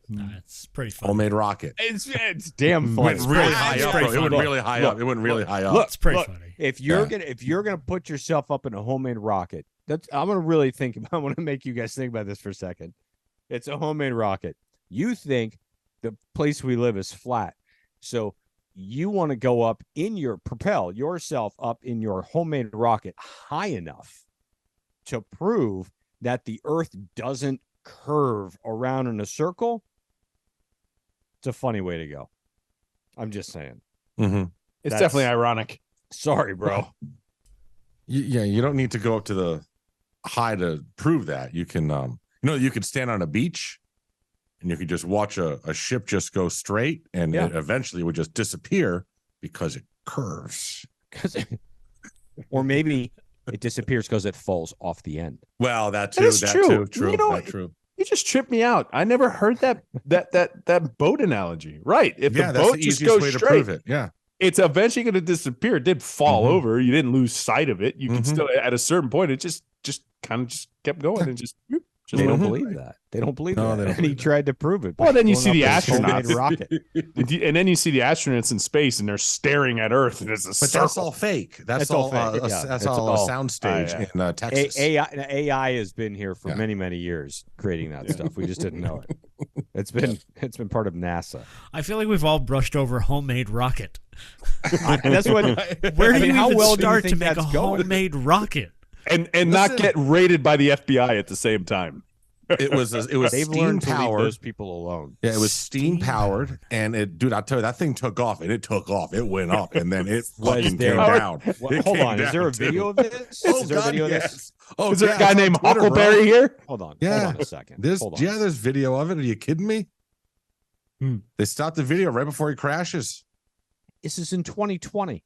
It's pretty fun. Homemade rocket. It's damn It funny. went really pretty- high it's up, pretty bro. It went funny. really high up. It went really high up. Look, It's pretty look, funny. If you're gonna put yourself up in a homemade rocket, I'm gonna really think about. I want to make you guys think about this for a second. It's a homemade rocket. You think the place we live is flat, so you want to go up propel yourself up in your homemade rocket high enough to prove that the Earth doesn't curve around in a circle. It's a funny way to go. I'm just saying. Mm-hmm. It's That's- definitely ironic. Sorry, bro. You don't need to go up to the high to prove that. You can, you could stand on a beach and you could just watch a ship just go straight and it eventually would just disappear because it curves. Or maybe it disappears because it falls off the end. Well, that too. That's That true. too. True. You know, that true. You just tripped me out. I never heard that boat analogy. Right. If the That's boat the just easiest goes way to straight, prove it. Yeah. it's eventually going to disappear. It did fall Mhm. over. You didn't lose sight of it. You can Mhm. still, at a certain point, it just kind of just kept going and just They don't Mhm. believe that. They don't believe No, that. they don't And he believe that. tried to prove it. Well, then you see the blowing up his homemade astronauts. rocket. and then you see the astronauts in space and they're staring at Earth and it's a But circle. that's all fake. That's all fake, a, yeah. that's It's all all- a soundstage in Texas. AI has been here for Yeah. many, many years creating that stuff. We just didn't know it. It's been part of NASA. I feel like we've all brushed over homemade rocket. And that's what. Where do I mean, you how even well do you start to think make a that's going? homemade rocket? and not Listen. get raided by the FBI at the same time. It was They've steam learned to leave powered. those people alone. Yeah, it was steam powered, and dude, I tell you, that thing took off, and it took off. It went up, and then it Was fucking there- came down. Well, It hold came on. Is there down, a video too. of this? Oh, Is there a God, video of this? yes. Oh, Is there yeah, a guy it's on named Twitter, bro. Huckleberry here? Hold on. Yeah. Hold on a second. There's Hold on. yeah, there's video of it. Are you kidding me? They stopped the video right before he crashes. This is in 2020.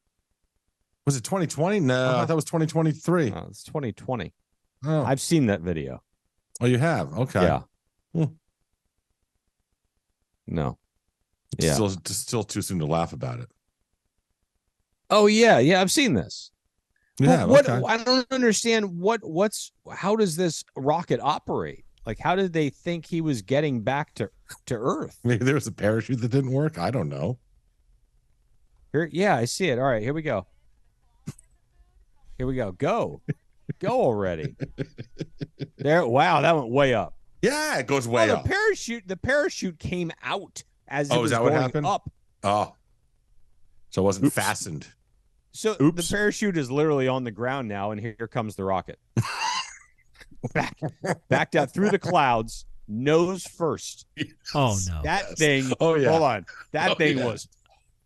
Was it 2020? No, I thought it was 2023. Oh, it's 2020. Oh, I've seen that video. you have? Okay. Yeah. Hmm. No. It's Yeah. still too soon to laugh about it. Oh yeah, yeah. I've seen this. Yeah. But what okay. I don't understand how does this rocket operate? Like, how did they think he was getting back to Earth? Maybe there was a parachute that didn't work. I don't know. Here, yeah, I see it. All right, here we go. Here we go. Go already. There. Wow, that went way up. Yeah, it goes way the up. parachute came out as it Oh, was is that what going happened? up. Oh, so it wasn't Oops. fastened. So Oops. the parachute is literally on the ground now, and here comes the rocket. Backed out through the clouds, nose first. Oh no. That thing. Oh, yeah. Hold on. That Oh, thing yeah. was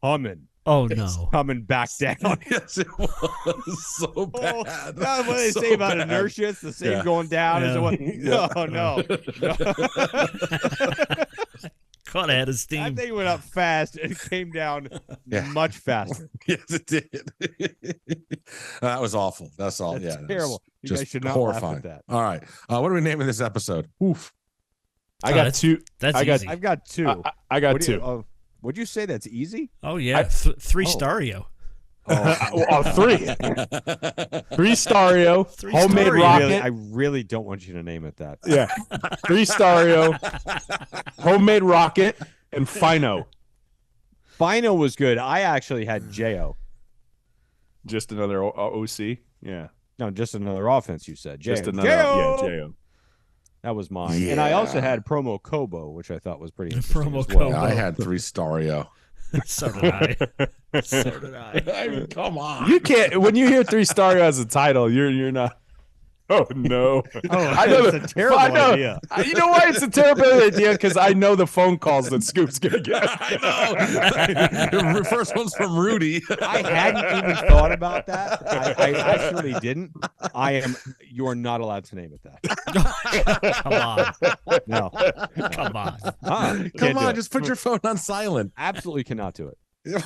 humming, Oh no. coming back down. Yes, it was so bad. That's what they So say about bad. inertia. It's the same Yeah. going down as it was. Yeah. Oh no. Caught ahead of That steam. thing went up fast and came down Yeah. much faster. Yes, it did. That was awful. That's all. That's yeah, that was terrible. You just guys should not horrifying. laugh at that. All right. What are we naming this episode? Oof. I Oh, got that's- two. That's I got- easy. I've got two. I got What do you- two. would you say that's easy? Oh yeah. I- 3 Oh. Stario. Three. Three Stario. Three Homemade Stario. rocket. I really don't want you to name it that. Yeah. Three Stario. Homemade rocket. And Fino. Fino was good. I actually had Jo. Just another OC. Yeah. No, just another offense. You said Just Jo. another. Jo! Yeah, Jo. That was mine. And I also Yeah. had promo Kobo, which I thought was pretty interesting. Promo as well. Kobo. I had 3 Stario. So did I. So did I. I mean, come on. You can't. When you hear Three Stario as a title, you're not. Oh no! Oh, I know it's a terrible I know. idea. You know why it's a terrible idea? Because I know the phone calls that Scoop's gonna get. I know. The first one's from Rudy. I hadn't even thought about that. I actually didn't. You're not allowed to name it that. Come on. No. Come on. Come Can't do on, it. just put your phone on silent. Absolutely cannot do it.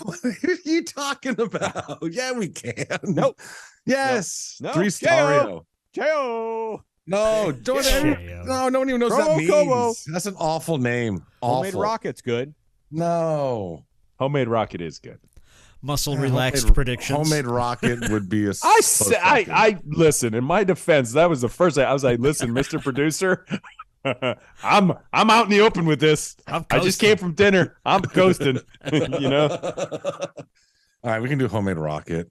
What are you talking about? Yeah, we can. Nope. Yes. No. 3 Stario. Jo. No, don't. J-O. No one even knows what Promo that means. Kobo. That's an awful name. Homemade Awful. rocket's good. No. Homemade rocket is good. Muscle Yeah, relaxed homemade- predictions. Homemade rocket would be a. I listen. In my defense, that was the first thing I was like, "Listen, Mr. Producer, I'm out in the open with this. I'm I just coasting. came from dinner. I'm coasting. You know." All right, we can do homemade rocket.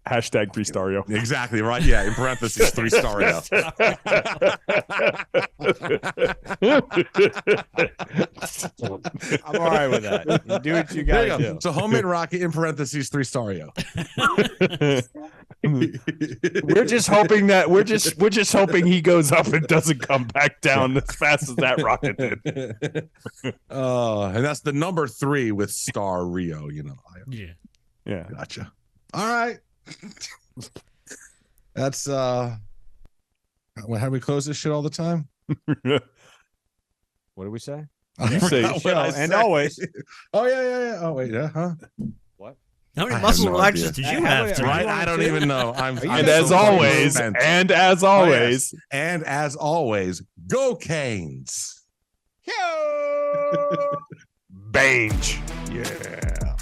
Hashtag Three Stario. Exactly right. Yeah, in parentheses, 3 Stario. I'm all right with that. You do what you There got you to go. do. So homemade rocket in parentheses, 3 Stario. we're just hoping he goes up and doesn't come back down as fast as that rocket did. And that's the number 3 with Star Rio. You know. Yeah. Yeah. Gotcha. All right. That's how we close this shit all the time. What do we say? I You say forgot what show, I and said. always. Oh yeah. Oh wait, yeah, huh? What? How many I have muscle no relaxers idea. did you How have many- tonight? Right, I don't even know. I'm you And guys as so fucking always, spent. and as Oh, yes. always, And as always, go Canes. Bange. Yeah.